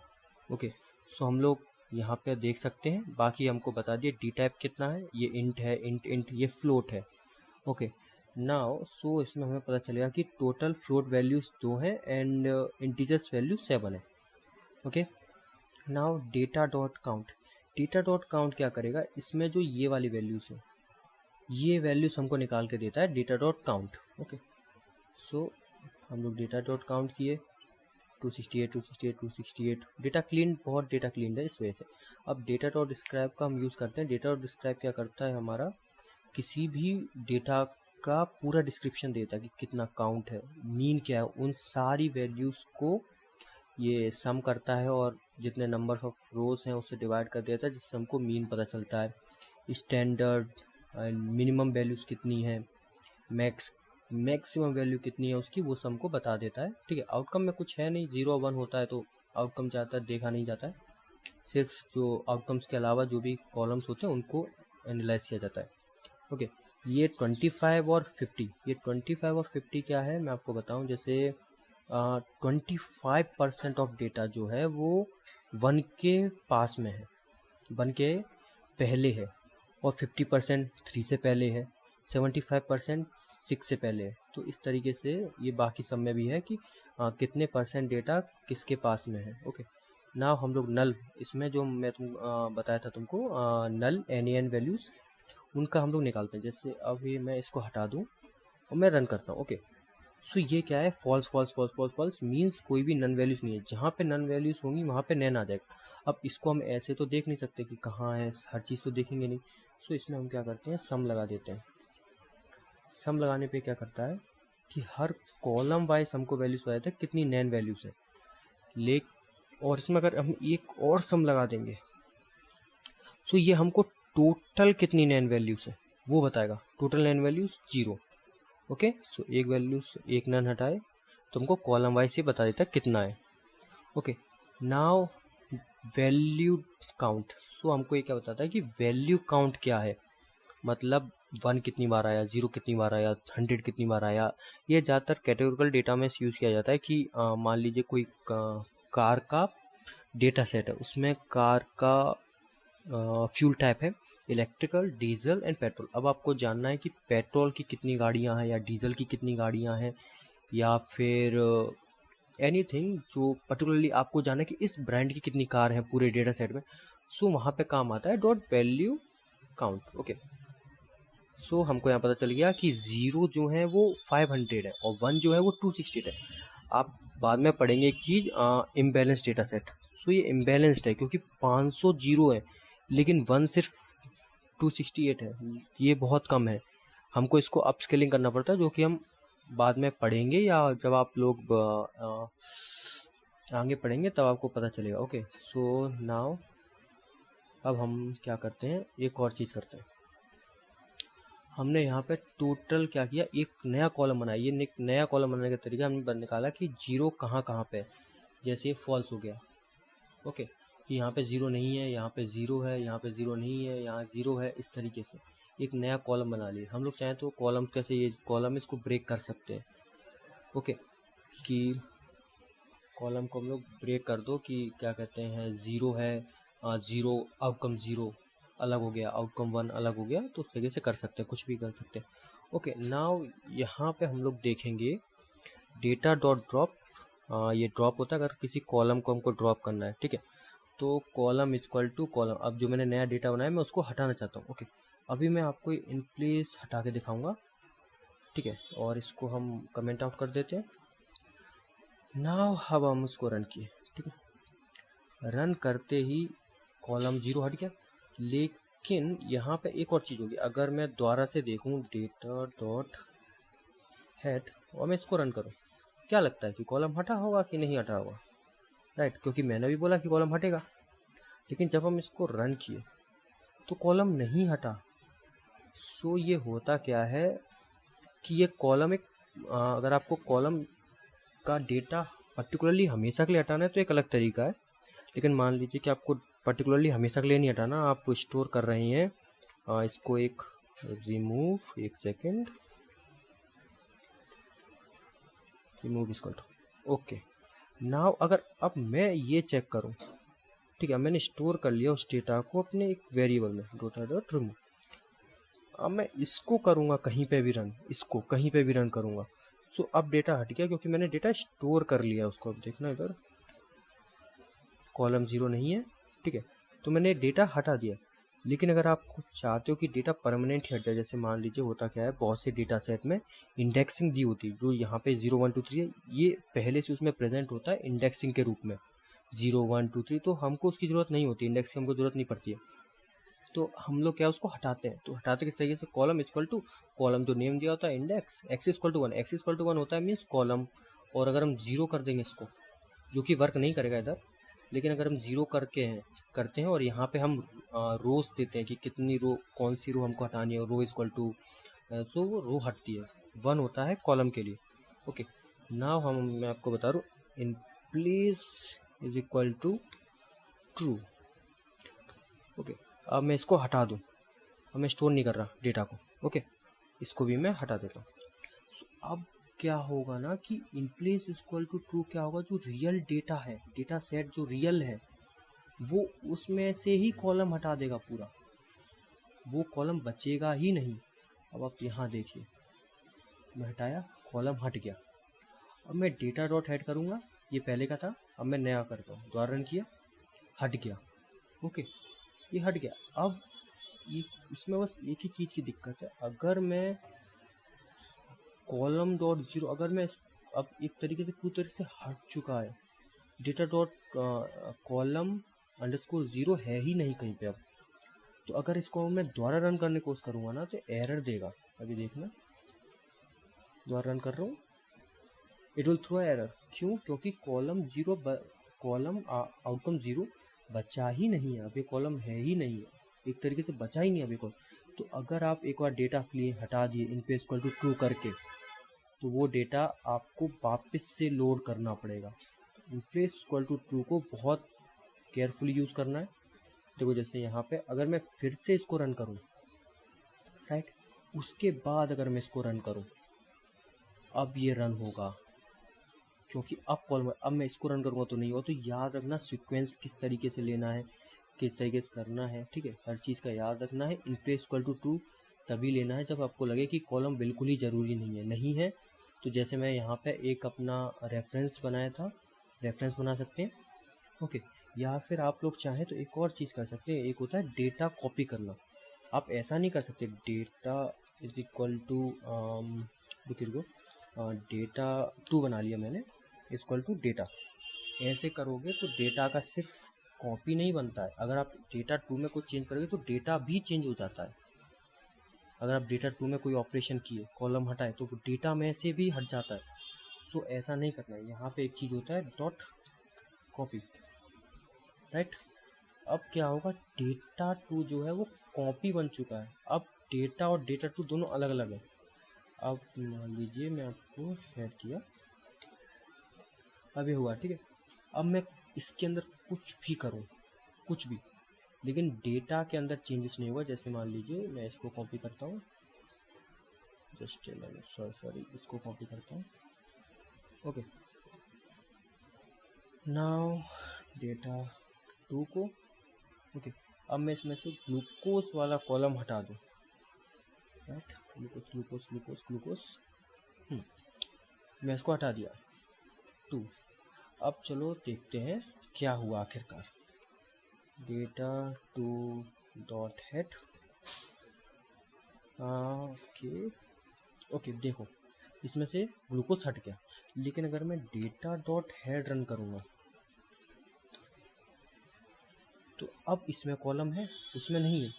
ओके, सो हम लोग यहाँ पे देख सकते हैं, बाकी हमको बता दिए डी टाइप कितना है, ये इंट है, इंट ये फ्लोट है। ओके, नाउ सो इसमें हमें पता चलेगा कि टोटल फ्लोट वैल्यूज 2 है एंड इंटीजर्स वैल्यू 7 है। Okay, now data dot count, data dot count क्या करेगा, इसमें जो ये वाली वैल्यूज है, ये वैल्यूज हमको निकाल के देता है डेटा डॉट काउंट। ओके, सो हम लोग डेटा डॉट काउंट किए, 268 डेटा क्लीन, बहुत डेटा क्लीन है इस वजह से। अब डेटा डॉट डिस्क्राइब का हम यूज़ करते हैं। डेटा डॉट डिस्क्राइब क्या करता है, हमारा किसी भी डेटा का पूरा डिस्क्रिप्शन देता है कि कितना काउंट है, मीन क्या है, उन सारी वैल्यूज़ को ये सम करता है और जितने नंबर ऑफ रोज हैं उससे डिवाइड कर देता है, जिससे हमको मीन पता चलता है। स्टैंडर्ड एंड मिनिमम वैल्यूज़ कितनी है, मैक्सिमम वैल्यू कितनी है उसकी, वो सब हमको बता देता है। ठीक है, आउटकम में कुछ है नहीं, 0 1 होता है तो आउटकम ज़्यादातर देखा नहीं जाता है, सिर्फ जो आउटकम्स के अलावा जो भी कॉलम्स होते हैं उनको एनालाइज किया जाता है। ओके, ये 25 और 50, ये 25 और 50 क्या है मैं आपको बताऊं, जैसे 25% ऑफ डेटा जो है वो 1 के पास में है, 1 के पहले है, और 50% 3 से पहले है, 75% 6 से पहले है। तो इस तरीके से ये बाकी सब में भी है कि कितने परसेंट डेटा किसके पास में है। ओके, ना हम लोग नल, इसमें जो मैं बताया था तुमको, नल NaN वैल्यूज़, उनका हम लोग निकालते हैं। जैसे अभी मैं इसको हटा दूं और मैं रन करता हूँ। ओके, सो ये क्या है, false false false false false means कोई भी नन वैल्यूज़ नहीं है, जहाँ पे नन वैल्यूज़ होंगी वहाँ पे नैन आ जाएगा। अब इसको हम ऐसे तो देख नहीं सकते कि कहाँ है, हर चीज़ तो देखेंगे नहीं, सो इसमें हम क्या करते हैं, सम लगा देते हैं। सम लगाने पे क्या करता है कि हर कॉलम वाइज हमको वैल्यूज़ बता देता है कितनी नैन वैल्यूज़ है। और इसमें अगर हम एक और सम लगा देंगे, सो ये हमको टोटल कितनी नैन वैल्यूज़ है वो बताएगा। टोटल नैन वैल्यूज़ 0। ओके, सो एक वैल्यू, एक नन हटाए तो हमको कॉलम वाइज से बता देता है कितना है। ओके, नाउ वैल्यू काउंट, सो हमको ये क्या बताता है कि वैल्यू काउंट क्या है, मतलब 1 कितनी बार आया, 0 कितनी बार आया, 100 कितनी बार आया। ये ज़्यादातर कैटेगोरिकल डेटा में यूज़ किया जाता है कि मान लीजिए कोई कार का डेटा सेट है, उसमें कार का फ्यूल टाइप है इलेक्ट्रिकल, डीजल एंड पेट्रोल। अब आपको जानना है कि पेट्रोल की कितनी गाड़ियां हैं या डीजल की कितनी गाड़ियां हैं, या फिर एनीथिंग जो पर्टिकुलरली आपको जानना है कि इस ब्रांड की कितनी कार है पूरे डेटा सेट में। सो वहाँ पे काम आता है डॉट वैल्यू काउंट। ओके, सो हमको यहाँ पता चल गया कि 0 जो है वो 500 है और 1 जो है वो 268 है। आप बाद में पढ़ेंगे एक चीज़, इम्बैलेंस डेटा सेट। सो ये इम्बैलेंस्ड है क्योंकि 500 जीरो है लेकिन 1 सिर्फ 268 है, ये बहुत कम है। हमको इसको अपस्केलिंग करना पड़ता है, जो कि हम बाद में पढ़ेंगे या जब आप लोग आगे पढ़ेंगे तब आपको पता चलेगा। ओके, सो नाउ अब हम क्या करते हैं, एक और चीज़ करते हैं। हमने यहाँ पे टोटल क्या किया, एक नया कॉलम बनाया। ये एक नया कॉलम बनाने का तरीका हमने निकाला कि 0 कहाँ कहाँ पे है। जैसे फॉल्स हो गया, ओके, कि यहाँ पे 0 नहीं है, यहाँ पे 0 है, यहाँ पे 0 नहीं है, यहाँ 0 है। इस तरीके से एक नया कॉलम बना लिए। हम लोग चाहें तो कॉलम कैसे, ये कॉलम इसको ब्रेक कर सकते हैं। ओके, कि कॉलम को हम लोग ब्रेक कर दो कि क्या कहते हैं, 0 है, 0 आउटकम 0 अलग हो गया, आउटकम 1 अलग हो गया, तो उस तरीके से कर सकते हैं, कुछ भी कर सकते हैं। ओके, नाउ यहाँ पे हम लोग देखेंगे डेटा डॉट ड्रॉप। ये ड्रॉप होता है अगर किसी कॉलम को हमको ड्रॉप करना है, ठीक है। तो कॉलम इक्वल टू कॉलम, अब जो मैंने नया डेटा बनाया मैं उसको हटाना चाहता हूँ। ओके, अभी मैं आपको इन प्लेस हटा के दिखाऊंगा, ठीक है। और इसको हम कमेंट आउट कर देते हैं। नाउ अब हम उसको रन किए, ठीक है। रन करते ही कॉलम 0 हट गया, लेकिन यहाँ पे एक और चीज़ होगी। अगर मैं दोबारा से देखूँ डेटा डॉट हेड और मैं इसको रन करूँ, क्या लगता है कि कॉलम हटा होगा कि नहीं हटा होगा? राइट, क्योंकि मैंने भी बोला कि कॉलम हटेगा, लेकिन जब हम इसको रन किए तो कॉलम नहीं हटा। सो ये होता क्या है कि ये कॉलम एक अगर आपको कॉलम का डेटा पर्टिकुलरली हमेशा के लिए हटाना है तो एक अलग तरीका है, लेकिन मान लीजिए कि आपको पर्टिकुलरली हमेशा के लिए नहीं हटाना, आप स्टोर कर रहे हैं इसको एक रिमूव, एक सेकेंड, रिमूव इसको, ओके। नाउ अगर अब मैं ये चेक करूं, ठीक है, मैंने स्टोर कर लिया उस डेटा को अपने एक वेरिएबल में डेटा डॉट रिमूव। अब मैं इसको करूंगा कहीं पे भी रन, इसको कहीं पे भी रन करूंगा, सो अब डेटा हट गया क्योंकि मैंने डेटा स्टोर कर लिया उसको। अब देखना इधर कॉलम 0 नहीं है, ठीक है, तो मैंने डेटा हटा दिया। लेकिन अगर आप चाहते हो कि डेटा परमानेंट हट जाए, जैसे मान लीजिए होता क्या है, बहुत से डेटा सेट में इंडेक्सिंग दी होती है, जो यहाँ पे 0 1 2 3 है, ये पहले से उसमें प्रेजेंट होता है इंडेक्सिंग के रूप में 0 1 2 3, तो हमको उसकी ज़रूरत नहीं होती, इंडेक्स की हमको ज़रूरत नहीं पड़ती है। तो हम लोग क्या उसको हटाते हैं, तो हटाते किस तरीके से, कॉलम इक्वल टू कॉलम जो नेम दिया होता है index, x equal to 1, x equal to 1 होता है मीन्स कॉलम। और अगर हम 0 कर देंगे इसको, जो कि वर्क नहीं करेगा इधर, लेकिन अगर हम 0 करते हैं और यहाँ पे हम रोज देते हैं कि कितनी रो, कौन सी रो हमको हटानी है, रो इक्वल टू, तो वो रो हटती है, 1 होता है कॉलम के लिए। ओके, नाउ मैं आपको बता रहा हूँ in place is equal to true. Okay, अब मैं इसको हटा दूँ, अब मैं स्टोर नहीं कर रहा डेटा को, ओके, इसको भी मैं हटा देता हूँ। अब क्या होगा ना कि in place equal to true क्या होगा, जो रियल डेटा है, डेटा सेट जो रियल है, वो उसमें से ही कॉलम हटा देगा पूरा, वो कॉलम बचेगा ही नहीं। अब आप यहाँ देखिए, मैं हटाया, कॉलम हट गया। अब मैं डेटा डॉट हेड करूँगा, ये पहले का था, अब मैं नया करता हूँ, दोबारा रन किया, हट गया। ओके, ये हट गया। अब ये इसमें बस एक ही चीज़ की दिक्कत है, अगर मैं कॉलम डॉट 0, अगर मैं अब एक तरीके से पूरी तरीके से हट चुका है, डेटा डॉट कॉलम अंडरस्कोर 0 है ही नहीं कहीं पे। अब तो अगर इसको मैं दोबारा रन करने की कोशिश करूँगा ना तो एरर देगा। अभी देखना, दोबारा रन कर रहा हूँ, इट विल थ्रो एरर। क्यों? क्योंकि कॉलम 0, कॉलम आउटकम 0 बचा ही नहीं है, अभी कॉलम है ही नहीं है, एक तरीके से बचा ही नहीं है अभी कॉलम। तो अगर आप एक बार डेटा क्लीन हटा दिए इन पे इक्वल टू ट्रू करके, तो वो डेटा आपको वापस से लोड करना पड़ेगा। इन पे इक्वल टू ट्रू को बहुत केयरफुली यूज़ करना है। देखो जैसे यहाँ पे अगर मैं फिर से इसको रन करूँ, राइट, उसके बाद अगर मैं इसको रन करूँ, अब ये रन होगा, क्योंकि अब मैं इसको रन करूँगा तो नहीं होगा। तो याद रखना सीक्वेंस किस तरीके से लेना है, किस तरीके से करना है, ठीक है, हर चीज़ का याद रखना है। इन पे इक्वल टू ट्रू तभी लेना है जब आपको लगे कि कॉलम बिल्कुल ही ज़रूरी नहीं है। तो जैसे मैं यहाँ पे एक अपना रेफरेंस बनाया था, रेफरेंस बना सकते हैं, ओके। या फिर आप लोग चाहें तो एक और चीज़ कर सकते हैं, एक होता है डेटा कॉपी करना। आप ऐसा नहीं कर सकते डेटा इज इक्वल टू देखिए डेटा 2 बना लिया मैंने, इक्वल टू डेटा, ऐसे करोगे तो डेटा का सिर्फ कॉपी नहीं बनता है। अगर आप डेटा 2 में कुछ चेंज करोगे तो डेटा भी चेंज हो जाता है। अगर आप डेटा 2 में कोई ऑपरेशन किए, कॉलम हटाए, तो डेटा में से भी हट जाता है। तो ऐसा नहीं करना है। यहाँ पे एक चीज़ होता है डॉट कॉपी, राइट। अब क्या होगा, डेटा 2 जो है वो कॉपी बन चुका है। अब डेटा और डेटा 2 दोनों अलग अलग है। अब मान लीजिए मैं आपको ऐड किया, अभी हुआ, ठीक है। अब मैं इसके अंदर कुछ भी करूं, कुछ भी, लेकिन डेटा के अंदर चेंजेस नहीं हुआ। जैसे मान लीजिए मैं इसको कॉपी करता हूँ, जस्ट मैंने सॉरी इसको कॉपी करता हूँ, ओके। नाउ डेटा 2 को, ओके, अब मैं इसमें से ग्लूकोज वाला कॉलम हटा दूँ, fat, glucose glucose glucose glucose. मैं इसको हटा दिया 2। अब चलो देखते हैं क्या हुआ आखिरकार। Data to dot head. Okay okay, देखो इसमें से ग्लूकोज हट गया, लेकिन अगर मैं डेटा डॉट हेड रन करूँगा तो अब इसमें कॉलम है, इसमें नहीं है।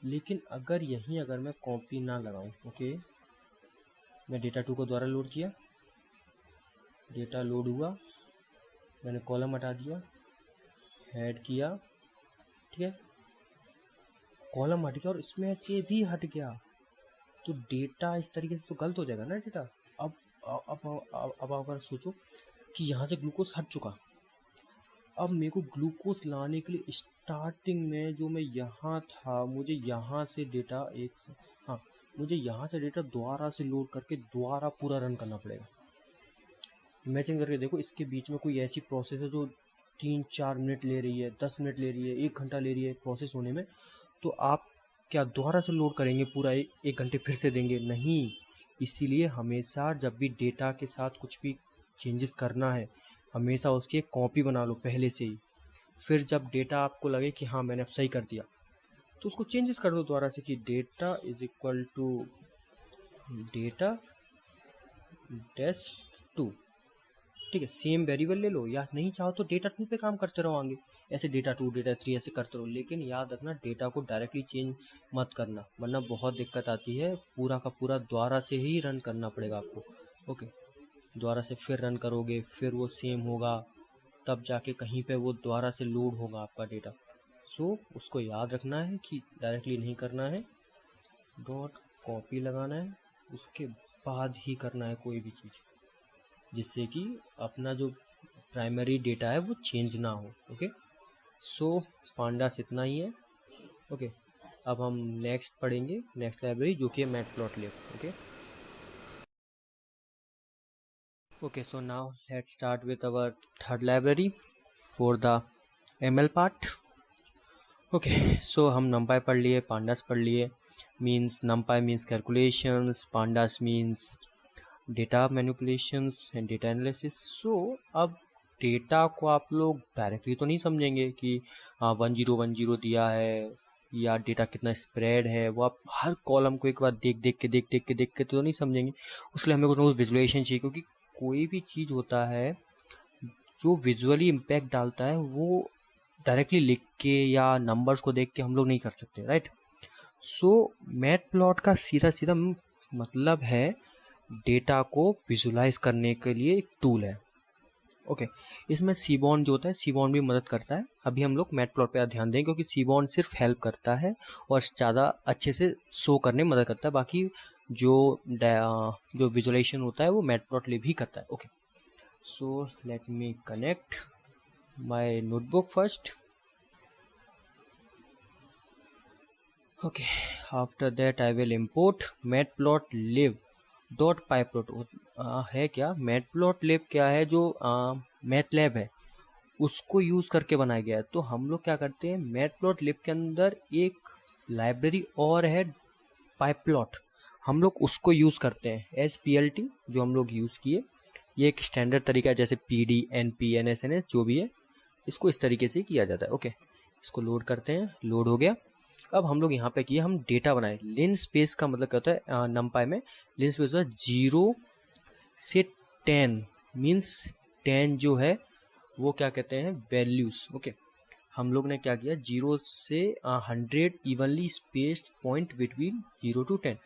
लेकिन अगर मैं कॉपी ना लगाऊं, ओके, मैं डेटा 2 को दोबारा लोड किया, डेटा लोड हुआ, मैंने कॉलम हटा दिया, हेड किया, ठीक है, कॉलम हट गया और इसमें से भी हट गया, तो डेटा इस तरीके से तो गलत हो जाएगा ना डेटा। अब अगर सोचो कि यहाँ से ग्लूकोज हट चुका, अब मेरे को ग्लूकोज लाने के लिए स्टार्टिंग में जो मैं यहाँ था, मुझे यहाँ से डेटा मुझे यहाँ से डेटा दोबारा से लोड करके दोबारा पूरा रन करना पड़ेगा। इमेजिन करके देखो, इसके बीच में कोई ऐसी प्रोसेस है जो 3-4 मिनट ले रही है, 10 मिनट ले रही है, 1 घंटा ले रही है प्रोसेस होने में, तो आप क्या दोबारा से लोड करेंगे पूरा 1 घंटे फिर से देंगे? नहीं। इसीलिए हमेशा जब भी डेटा के साथ कुछ भी चेंजेस करना है, हमेशा उसकी एक कॉपी बना लो पहले से ही। फिर जब डेटा आपको लगे कि हाँ मैंने अब सही कर दिया, तो उसको चेंजेस कर दो दोबारा से कि data is equal to data dash 2, ठीक है। सेम वेरिएबल ले लो, या नहीं चाहो तो डेटा 2 पे काम करते रहो आगे, ऐसे डेटा 2 डेटा 3 ऐसे करते रहो। लेकिन याद रखना डेटा को डायरेक्टली चेंज मत करना, वरना बहुत दिक्कत आती है। पूरा का पूरा दोबारा से ही रन करना पड़ेगा आपको, ओके। दोबारा से फिर रन करोगे, फिर वो सेम होगा, तब जाके कहीं पे वो दोबारा से लोड होगा आपका डेटा। सो उसको याद रखना है कि डायरेक्टली नहीं करना है, डॉट कॉपी लगाना है, उसके बाद ही करना है कोई भी चीज़, जिससे कि अपना जो प्राइमरी डेटा है वो चेंज ना हो, ओके। सो पांडास इतना ही है, ओके। अब हम नेक्स्ट पढ़ेंगे, नेक्स्ट लाइब्रेरी जो कि है matplotlib, okay. Okay, so now let's start with our third library for the ML part. Okay, so हम numpy पढ़ लिए, pandas पढ़ लिए, means numpy means calculations, pandas means data manipulations and data analysis. So अब data को आप लोग directly तो नहीं समझेंगे कि 1010 दिया है या डेटा कितना स्प्रेड है, वो आप हर कॉलम को एक बार देख के तो नहीं समझेंगे। उसके लिए हमें कुछ विजुअलाइजेशन चाहिए, क्योंकि कोई भी चीज़ होता है जो विजुअली इम्पैक्ट डालता है वो डायरेक्टली लिख के या नंबर्स को देख के हम लोग नहीं कर सकते, राइट। सो मैटप्लॉट का सीधा मतलब है डेटा को विजुलाइज करने के लिए एक टूल है, ओके। इसमें सीबॉर्न जो होता है, सीबॉर्न भी मदद करता है। अभी हम लोग मैटप्लॉट पे ध्यान दें, क्योंकि सीबॉर्न सिर्फ हेल्प करता है और ज़्यादा अच्छे से शो करने में मदद करता है। बाकी जो विजुअलाइजेशन होता है वो मैटप्लॉटलिब भी करता है, okay. So let me connect my notebook first, okay. After that I will import matplotlib dot pyplot. है क्या मैटप्लॉटलिब? क्या है, जो मैटलैब है उसको यूज़ करके बनाया गया है। तो हम लोग क्या करते हैं, मैटप्लॉटलिब के अंदर एक लाइब्रेरी और है पाइप्लॉट, हम लोग उसको यूज़ करते हैं SPLT जो हम लोग यूज़ किए। ये एक स्टैंडर्ड तरीका है, जैसे PD, NP, NS, NS जो भी है, इसको इस तरीके से किया जाता है, ओके। इसको लोड करते हैं, लोड हो गया। अब हम लोग यहाँ पे किए, हम डेटा बनाए। लिन स्पेस का मतलब क्या होता है, नमपाई में लिन स्पेस होता है 0 से 10, मीन्स 10 जो है वो क्या कहते हैं, वैल्यूज़, ओके। हम लोग ने क्या किया, 0 से 100 evenly spaced point between 0 to 10,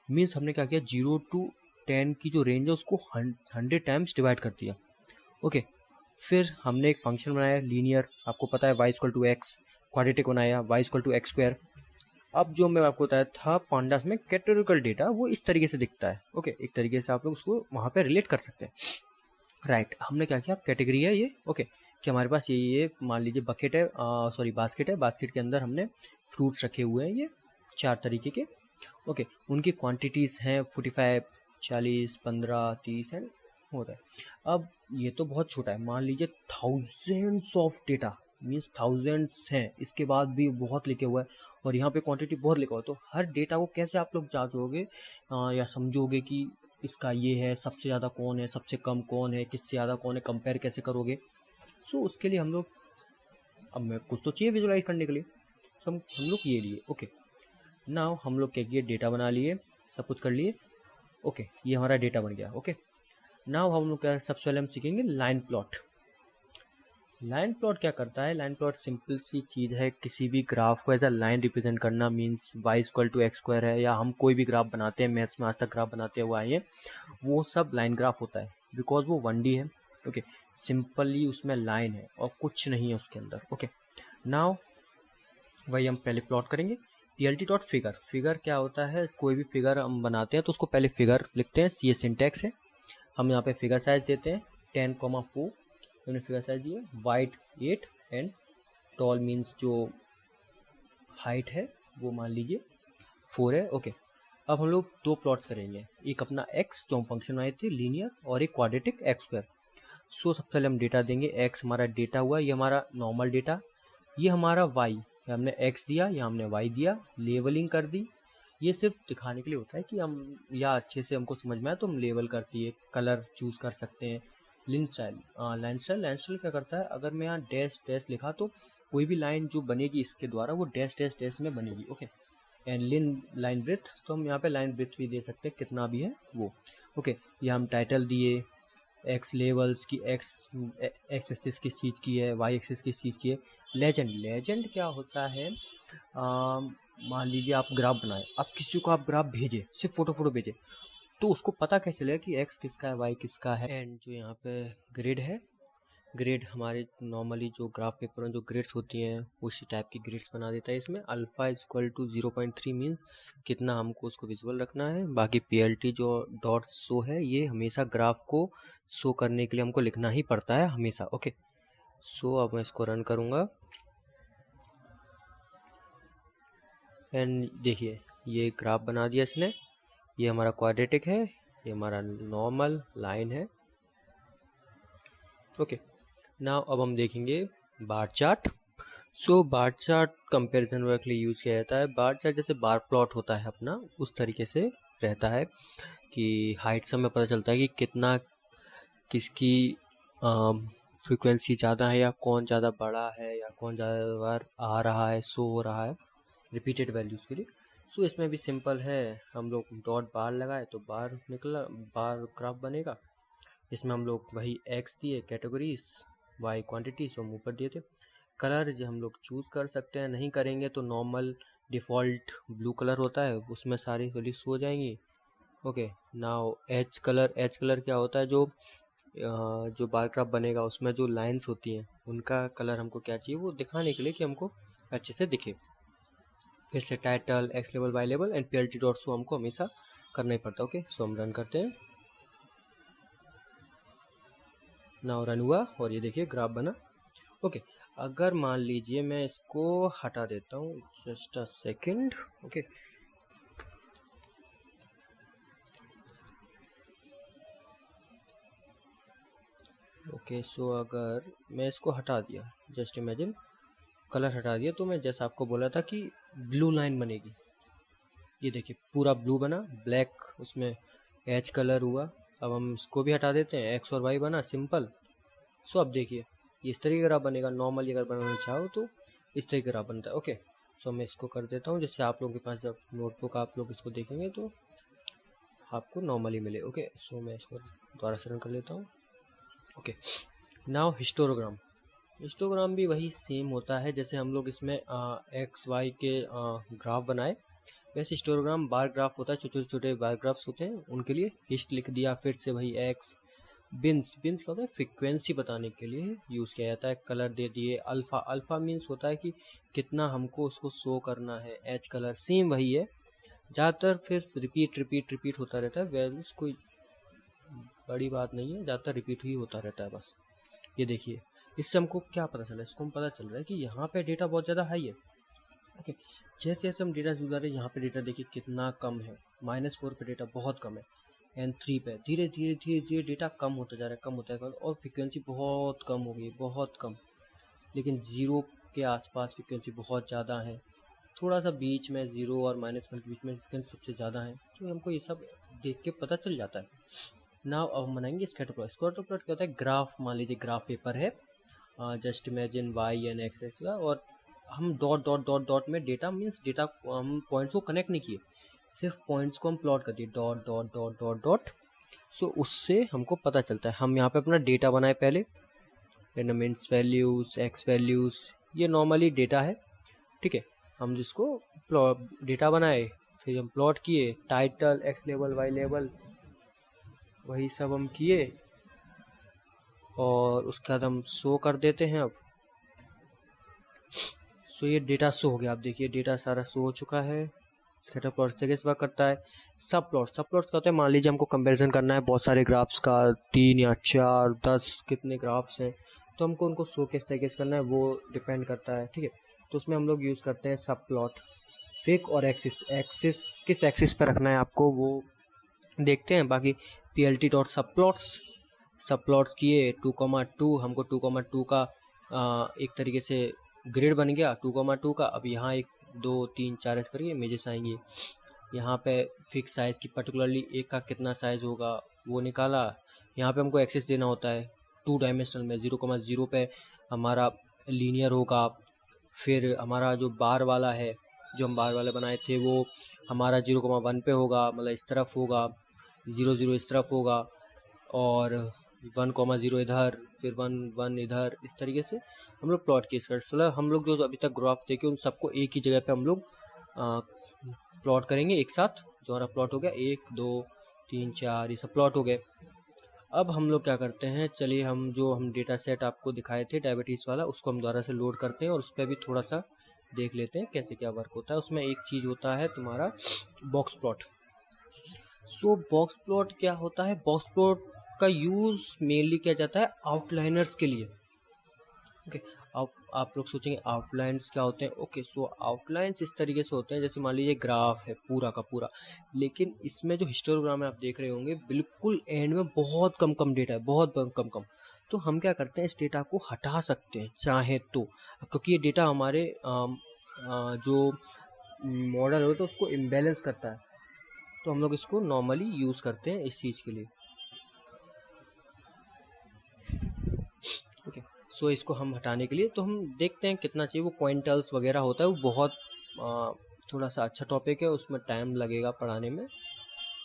means हमने क्या किया, 0 to 10 की जो रेंज है उसको 100 टाइम्स डिवाइड कर दिया, ओके। फिर हमने एक फंक्शन बनाया लीनियर, आपको पता है y=x, क्वाड्रेटिक बनाया y=x²। अब जो मैं आपको बताया था पांडास में कैटेगोरिकल डेटा वो इस तरीके से दिखता है, ओके। एक तरीके से आप लोग उसको वहाँ पे रिलेट कर सकते हैं, राइट। हमने क्या किया, कैटेगरी है ये, ओके, कि हमारे पास ये मान लीजिए बकेट है, बास्केट है, बास्केट के अंदर हमने फ्रूट्स रखे हुए हैं, ये 4 तरीके के, ओके। उनकी क्वांटिटीज़ हैं 45, 40, 15, 30 एंड होता है। अब ये तो बहुत छोटा है, मान लीजिए thousands of data, means thousands हैं, इसके बाद भी बहुत लिखे हुआ है और यहाँ पे क्वांटिटी बहुत लिखा हुआ है। तो हर डेटा को कैसे आप लोग जांचोगे या समझोगे कि इसका ये है, सबसे ज़्यादा कौन है, सबसे कम कौन है, किससे ज़्यादा कौन है, कंपेयर कैसे करोगे। सो उसके लिए हम लोग, अब मैं कुछ तो चाहिए विजुलाइज करने के लिए, सो हम लोग ये लिए। ओके, नाउ हम लोग क्या किए, डेटा बना लिए, सब कुछ कर लिए। ओके, ये हमारा डेटा बन गया। ओके, नाउ हम लोग क्या, सबसे पहले हम सीखेंगे लाइन प्लॉट। लाइन प्लॉट क्या करता है, लाइन प्लॉट सिंपल सी चीज़ है, किसी भी ग्राफ को एज अ लाइन रिप्रेजेंट करना। Means y equal to x square है, या हम कोई भी ग्राफ बनाते हैं, मैथ्स में आज तक ग्राफ बनाते हुए आए हैं, वो सब लाइन ग्राफ होता है, बिकॉज वो 1D है। ओके, सिंपली उसमें लाइन है और कुछ नहीं है उसके अंदर। ओके, नाउ वही हम पहले प्लॉट करेंगे। PLT डॉट फिगर, फिगर क्या होता है, कोई भी फिगर हम बनाते हैं तो उसको पहले फिगर लिखते हैं, ये सिंटैक्स है। हम यहाँ पे फिगर साइज देते हैं 10,4, हमने फिगर साइज दिया, वाइड 8 एंड टॉल मीन्स जो हाइट है वो मान लीजिए 4 है। ओके, अब हम लोग दो प्लॉट्स करेंगे, एक अपना x जो हम फंक्शन बनाए थे लीनियर, और एक क्वाड्रेटिक एक्स स्क्वायर। सो सबसे पहले हम डेटा देंगे, x हमारा डेटा हुआ, ये हमारा नॉर्मल डेटा, ये हमारा y, हमने x दिया या हमने y दिया, लेवलिंग कर दी। ये सिर्फ दिखाने के लिए होता है कि हम, या अच्छे से हमको समझ में आए तो हम लेवल करती है, कलर चूज कर सकते हैं। लाइन स्टाइल, लाइन स्टाइल क्या करता है, अगर मैं यहाँ डैश डैश लिखा तो कोई भी लाइन जो बनेगी इसके द्वारा वो डैश डैश डैश में बनेगी। ओके, एंड लाइन ब्रेथ, तो हम यहाँ पे लाइन ब्रेथ भी दे सकते हैं, कितना भी है वो। ओके, ये हम टाइटल दिए, एक्स लेवल्स की, एक्स एक्सिस किस चीज़ की है, वाई एक्सिस किस चीज़ की है। लेजेंड, लेजेंड क्या होता है, मान लीजिए आप ग्राफ बनाए, आप किसी को आप ग्राफ भेजे, सिर्फ फोटो भेजे, तो उसको पता कैसे चलेगा कि एक्स किसका है, वाई किसका है। एंड जो यहाँ पे ग्रिड है, ग्रिड हमारे नॉर्मली जो ग्राफ पेपर में जो ग्रिड्स होती हैं उसी टाइप की ग्रिड्स बना देता है। इसमें alpha is equal to 0.3 mean कितना हमको उसको विजुअल रखना है। बाकी PLT जो डॉट शो है, ये हमेशा ग्राफ को शो करने के लिए हमको लिखना ही पड़ता है हमेशा। ओके, सो अब मैं इसको रन करूँगा एंड देखिए ये ग्राफ बना दिया इसने। ये हमारा क्वाड्रेटिक है, ये हमारा नॉर्मल लाइन है। ओके, नाउ अब हम देखेंगे बार चार्ट। सो बार चार्ट कंपैरिजन वर्क के लिए यूज़ किया जाता है। बार चार्ट जैसे बार प्लॉट होता है अपना, उस तरीके से रहता है कि हाइट से हमें पता चलता है कि कितना किसकी फ्रीक्वेंसी ज़्यादा है, या कौन ज़्यादा बड़ा है, या कौन ज़्यादा बार आ रहा है, शो हो रहा है रिपीटेड वैल्यूज़ के लिए। सो इसमें भी सिंपल है, हम लोग डॉट बार लगाए तो बार निकला, बार ग्राफ बनेगा। इसमें हम लोग वही x दिए कैटेगरीज, y क्वांटिटी, सो हम ऊपर दिए थे। कलर जो हम लोग चूज़ कर सकते हैं, नहीं करेंगे तो नॉर्मल डिफ़ॉल्ट ब्लू कलर होता है, उसमें सारी वैल्यूज हो जाएंगी। ओके, नाउ एच कलर क्या होता है, जो बार ग्राफ बनेगा उसमें जो लाइंस होती हैं उनका कलर हमको क्या चाहिए, वो दिखाने के लिए कि हमको अच्छे से दिखे। फिर से title, x level, Y level and PLT dot show हमको हमेशा करना ही पड़ता है। ओके, सो हम रन करते हैं, नाउ रन हुआ और ये देखिए ग्राफ बना। ओके, अगर मान लीजिए मैं इसको हटा देता हूँ, just a second. Okay, okay, so अगर मैं इसको हटा दिया, जस्ट इमेजिन कलर हटा दिया, तो मैं जैसा आपको बोला था कि ब्लू लाइन बनेगी। ये देखिए पूरा ब्लू बना, ब्लैक उसमें एच कलर हुआ। अब हम इसको भी हटा देते हैं, एक्स और वाई बना सिंपल। सो अब देखिए ये इस तरीके का ग्राफ बनेगा। नॉर्मली अगर बनाना चाहो तो इस तरीके का ग्राफ बनता है। ओके, सो मैं इसको कर देता हूँ, जिससे आप लोगों के पास जब नोटबुक आप लोग इसको देखेंगे तो आपको नॉर्मली मिले। ओके, सो मैं इसको दोबारा से रन कर लेता हूँ। Okay, now histogram. हिस्टोग्राम भी वही सेम होता है, जैसे हम लोग इसमें एक्स वाई के ग्राफ बनाए, वैसे हिस्टोग्राम बार ग्राफ होता है, छोटे छोटे बार ग्राफ्स होते हैं, उनके लिए हिस्ट लिख दिया, फिर से वही एक्स। बिन्स क्या होता है, फ्रीक्वेंसी बताने के लिए यूज़ किया जाता है। कलर दे दिए, अल्फ़ा मीन्स होता है कि कितना हमको उसको शो करना है। एच कलर सेम वही है, ज़्यादातर फिर रिपीट होता रहता है। वैल्यूज कोई बड़ी बात नहीं है, ज़्यादातर रिपीट ही होता रहता है बस। ये देखिए इससे हमको क्या पता चला, इसको हम पता चल रहा है कि यहाँ पे डेटा बहुत ज़्यादा हाई है। ओके, जैसे जैसे हम डेटा सुधार रहे हैं, यहाँ पे डेटा देखिए कितना कम है, -4 पे डेटा बहुत कम है, N3 पे धीरे धीरे डेटा कम होता जा रहा है, कम होता है, और फ्रीक्वेंसी बहुत कम हो गई, बहुत कम। लेकिन 0 के आसपास फ्रिक्वेंसी बहुत ज़्यादा है, थोड़ा सा बीच में 0 और -1 के बीच में फ्रिक्वेंसी सबसे ज़्यादा है, तो हमको ये सब देख के पता चल जाता है। नाउ अब हम बनाएंगे स्कैटर प्लॉट। स्कैटर प्लॉट क्या होता है, ग्राफ, मान लीजिए ग्राफ पेपर है, just imagine Y and X का, और हम डॉट डॉट डॉट डॉट में डेटा मीन्स डेटा, हम पॉइंट्स को कनेक्ट नहीं किए, सिर्फ पॉइंट्स को हम प्लॉट कर दिए, dot dot dot dot dot. So उससे हमको पता चलता है। हम यहाँ पे अपना डेटा बनाए पहले, रेंडमेंट्स वैल्यूज, एक्स वैल्यूज, ये नॉर्मली डेटा है, ठीक है। हम जिसको डेटा बनाए, फिर हम प्लॉट किए, title, x level, Y level, वही सब हम किए, और उसके बाद हम शो कर देते हैं। अब सो ये डेटा शो हो गया। आप देखिए डेटा सारा शो हो चुका है। स्कैटर प्लॉट से कैसे वर्क करता है। सब प्लॉट्स का होता है, मान लीजिए हमको कंपैरिजन करना है बहुत सारे ग्राफ्स का, 3 या 4, 10 कितने ग्राफ्स हैं, तो हमको उनको शो किस तरीके से करना है वो डिपेंड करता है, ठीक है। तो उसमें हम लोग यूज़ करते हैं सब प्लॉट। फिक और एक्सिस किस एक्सिस पर रखना है आपको वो देखते हैं। बाकी plt डॉट सब प्लॉट्स किए 2,2, हमको 2,2 का एक तरीके से ग्रिड बन गया 2,2 का। अब यहाँ 1 2 3 4 ऐसे करके इमेजेस आएंगी। यहाँ पे फिक्स साइज़ की पर्टिकुलरली एक का कितना साइज़ होगा वो निकाला। यहाँ पे हमको एक्सेस देना होता है 2 डायमेंशनल में, 0,0 पे हमारा लीनियर होगा। फिर हमारा जो बार वाला है, जो हम बार वाले बनाए थे, वो हमारा 0,1 पे होगा, मतलब इस तरफ होगा, 0,0 इस तरफ होगा, और 1,0 इधर, फिर 1,1 इधर। इस तरीके से हम लोग प्लॉट किए। मतलब हम लोग जो अभी तक ग्राफ देखे उन सबको एक ही जगह पे हम लोग प्लॉट करेंगे एक साथ। जो हमारा प्लॉट हो गया 1 2 3 4, ये सब प्लॉट हो गए। अब हम लोग क्या करते हैं, चलिए हम डेटा सेट आपको दिखाए थे डायबिटीज़ वाला, उसको हम दोबारा से लोड करते हैं और उस पर भी थोड़ा सा देख लेते हैं कैसे क्या वर्क होता है। उसमें एक चीज़ होता है तुम्हारा बॉक्स प्लॉट। सो बॉक्स प्लॉट क्या होता है, बॉक्स प्लॉट का यूज़ मेनली किया जाता है आउटलाइनर्स के लिए। ओके, आप लोग सोचेंगे आउटलाइंस क्या होते हैं। ओके, सो आउटलाइंस इस तरीके से होते हैं, जैसे मान लीजिए ग्राफ है पूरा का पूरा, लेकिन इसमें जो हिस्टोग्राम है आप देख रहे होंगे बिल्कुल एंड में बहुत कम डेटा है, बहुत कम। तो हम क्या करते हैं, इस डेटा को हटा सकते हैं चाहे तो, क्योंकि ये डेटा हमारे जो मॉडल होता है उसको इम्बैलेंस करता है। तो हम लोग इसको नॉर्मली यूज़ करते हैं इस चीज़ के लिए। ओके, सो इसको हम हटाने के लिए तो हम देखते हैं कितना चाहिए। वो क्विंटल्स वगैरह होता है, वो बहुत थोड़ा सा अच्छा टॉपिक है, उसमें टाइम लगेगा पढ़ाने में।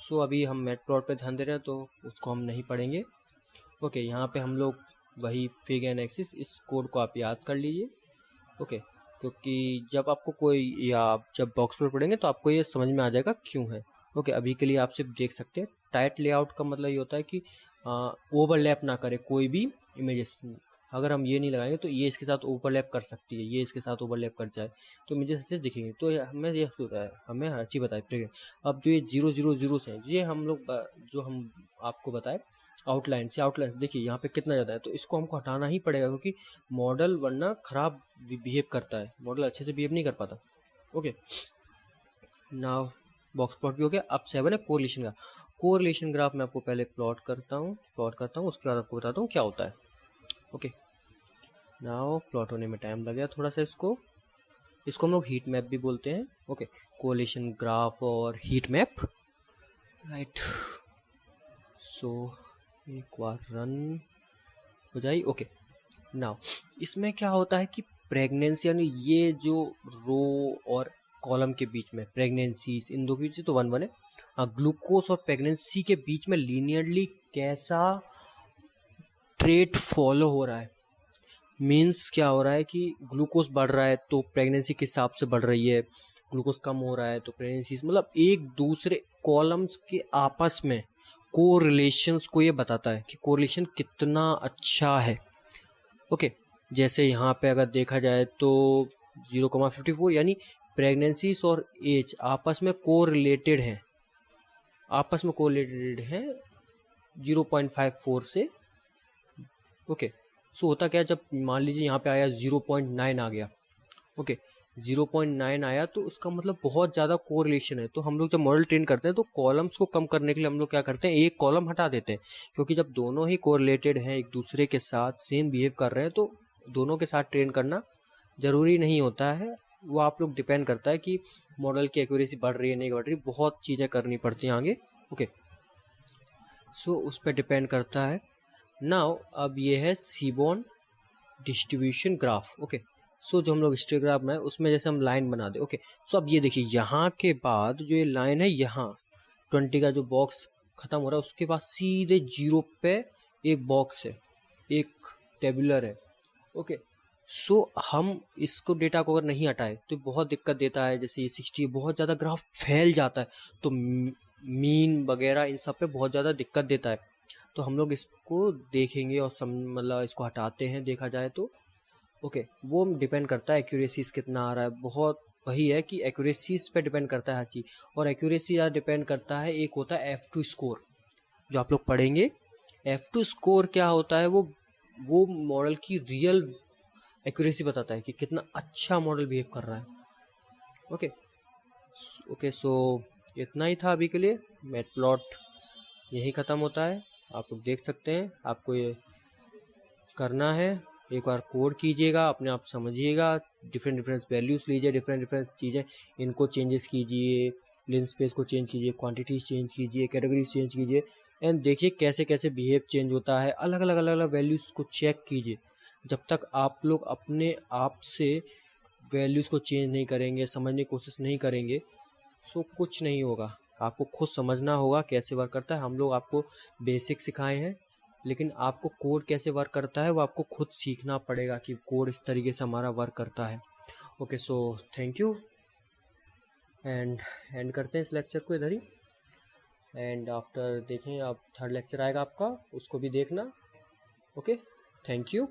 सो अभी हम मैट प्लॉट पे ध्यान दे रहे हैं तो उसको हम नहीं पढ़ेंगे। ओके, यहाँ पे हम लोग वही फिग एंड एक्सिस, इस कोड को आप याद कर लीजिए। ओके, क्योंकि जब आपको कोई, या आप जब बॉक्स प्लॉट पढ़ेंगे तो आपको ये समझ में आ जाएगा क्यों है। ओके, अभी के लिए आप सिर्फ देख सकते हैं। टाइट लेआउट का मतलब ये होता है कि ओवरलैप ना करे कोई भी इमेजेस। अगर हम ये नहीं लगाएंगे तो ये इसके साथ ओवरलैप कर सकती है, ये इसके साथ ओवरलैप कर जाए तो इमेजेस ऐसे दिखेंगे। तो हमें ये होता है, हमें हर चीज़ बताए। अब जो ये 0,0 से ये हम लोग जो हम आपको बताए आउटलाइन देखिए यहाँ पे कितना ज़्यादा है, तो इसको हमको हटाना ही पड़ेगा क्योंकि मॉडल वरना ख़राब बिहेव करता है, मॉडल अच्छे से बिहेव नहीं कर पाता। ओके, नाउ बॉक्स प्लॉट भी हो गया। अब 7 है कोरिलेशन ग्राफ। कोरिलेशन ग्राफ मैं आपको पहले प्लॉट करता हूँ, उसके बाद आपको बताता हूँ क्या होता है। ओके, नाउ प्लॉट होने में टाइम लगेगा थोड़ा सा। इसको हम लोग हीट मैप भी बोलते हैं। ओके, कोरिलेशन ग्राफ और हीट मैप, राइट। सो एक बार रन हो जाए। ओके, नाउ इसमें क्या होता है कि प्रेगनेंसी, यानी ये जो रो और कॉलम के बीच में प्रेगनेंसीज, इन दो के बीच तो 1 है। ग्लूकोज और प्रेगनेंसी के बीच में लीनियरली कैसा ट्रेट फॉलो हो रहा है। मीन्स क्या हो रहा है कि ग्लूकोज बढ़ रहा है तो प्रेगनेंसी के हिसाब से बढ़ रही है, ग्लूकोज कम हो रहा है तो प्रेगनेंसी, मतलब एक दूसरे कॉलम्स के आपस में कोरिलेशंस को ये बताता है कि कोरिलेशन कितना अच्छा है। ओके, जैसे यहाँ पे अगर देखा जाए तो 0,54, यानी प्रेगनेंसीज और एज आपस में कोरिलेटेड हैं, 0.54 से। ओके, सो होता क्या, जब मान लीजिए यहाँ पे आया 0.9 आ गया। ओके, 0.9 आया तो उसका मतलब बहुत ज़्यादा कोरिलेशन है। तो हम लोग जब मॉडल ट्रेन करते हैं तो कॉलम्स को कम करने के लिए हम लोग क्या करते हैं, एक कॉलम हटा देते हैं, क्योंकि जब दोनों ही कोरिलेटेड हैं, एक दूसरे के साथ सेम बिहेव कर रहे हैं, तो दोनों के साथ ट्रेन करना ज़रूरी नहीं होता है, वो आप लोग डिपेंड करता है कि मॉडल की एक्यूरेसी बढ़ रही है नहीं बढ़ रही, बहुत चीज़ें करनी पड़ती हैं आगे। ओके, सो उस पर डिपेंड करता है। नाउ अब ये है सीबॉर्न डिस्ट्रीब्यूशन ग्राफ। ओके, सो जो हम लोग हिस्टोग्राफ बनाए उसमें जैसे हम लाइन बना दे। ओके, सो अब ये देखिए यहाँ के बाद जो ये लाइन है, यहाँ 20 का जो बॉक्स खत्म हो रहा है उसके बाद सीधे 0 पे एक बॉक्स है, एक टेबुलर है। ओके, सो हम इसको डेटा को अगर नहीं हटाए तो बहुत दिक्कत देता है। जैसे ये 60 बहुत ज़्यादा ग्राफ फैल जाता है तो मीन वगैरह इन सब पे बहुत ज़्यादा दिक्कत देता है। तो हम लोग इसको देखेंगे और मतलब इसको हटाते हैं देखा जाए तो। ओके, वो डिपेंड करता है एक्यूरेसीज कितना आ रहा है, बहुत वही है कि एक्यूरेसीज पे डिपेंड करता है हर चीज़। और एक्यूरेसी ज़्यादा डिपेंड करता है, एक होता है F2 स्कोर जो आप लोग पढ़ेंगे। F2 स्कोर क्या होता है, वो मॉडल की रियल एक्यूरेसी बताता है कि कितना अच्छा मॉडल बिहेव कर रहा है। ओके ओके, सो इतना ही था अभी के लिए। मैटप्लॉट यही ख़त्म होता है, आप लोग देख सकते हैं। आपको ये करना है, एक बार कोड कीजिएगा, अपने आप समझिएगा, डिफरेंट वैल्यूज़ लीजिए, डिफरेंट चीज़ें, इनको चेंजेस कीजिए, लिन स्पेस को चेंज कीजिए, क्वांटिटीज चेंज कीजिए, कैटेगरीज चेंज कीजिए, एंड देखिए कैसे कैसे बिहेव चेंज होता है। अलग अलग वैल्यूज़ को चेक कीजिए। जब तक आप लोग अपने आप से वैल्यूज़ को चेंज नहीं करेंगे, समझने की कोशिश नहीं करेंगे, सो कुछ नहीं होगा। आपको खुद समझना होगा कैसे वर्क करता है। हम लोग आपको बेसिक सिखाए हैं, लेकिन आपको कोड कैसे वर्क करता है वो आपको खुद सीखना पड़ेगा कि कोड इस तरीके से हमारा वर्क करता है। Okay, so thank you, and करते हैं इस लेक्चर को इधर ही। एंड आफ्टर देखें, अब 3rd लेक्चर आएगा आपका, उसको भी देखना। Okay, thank you.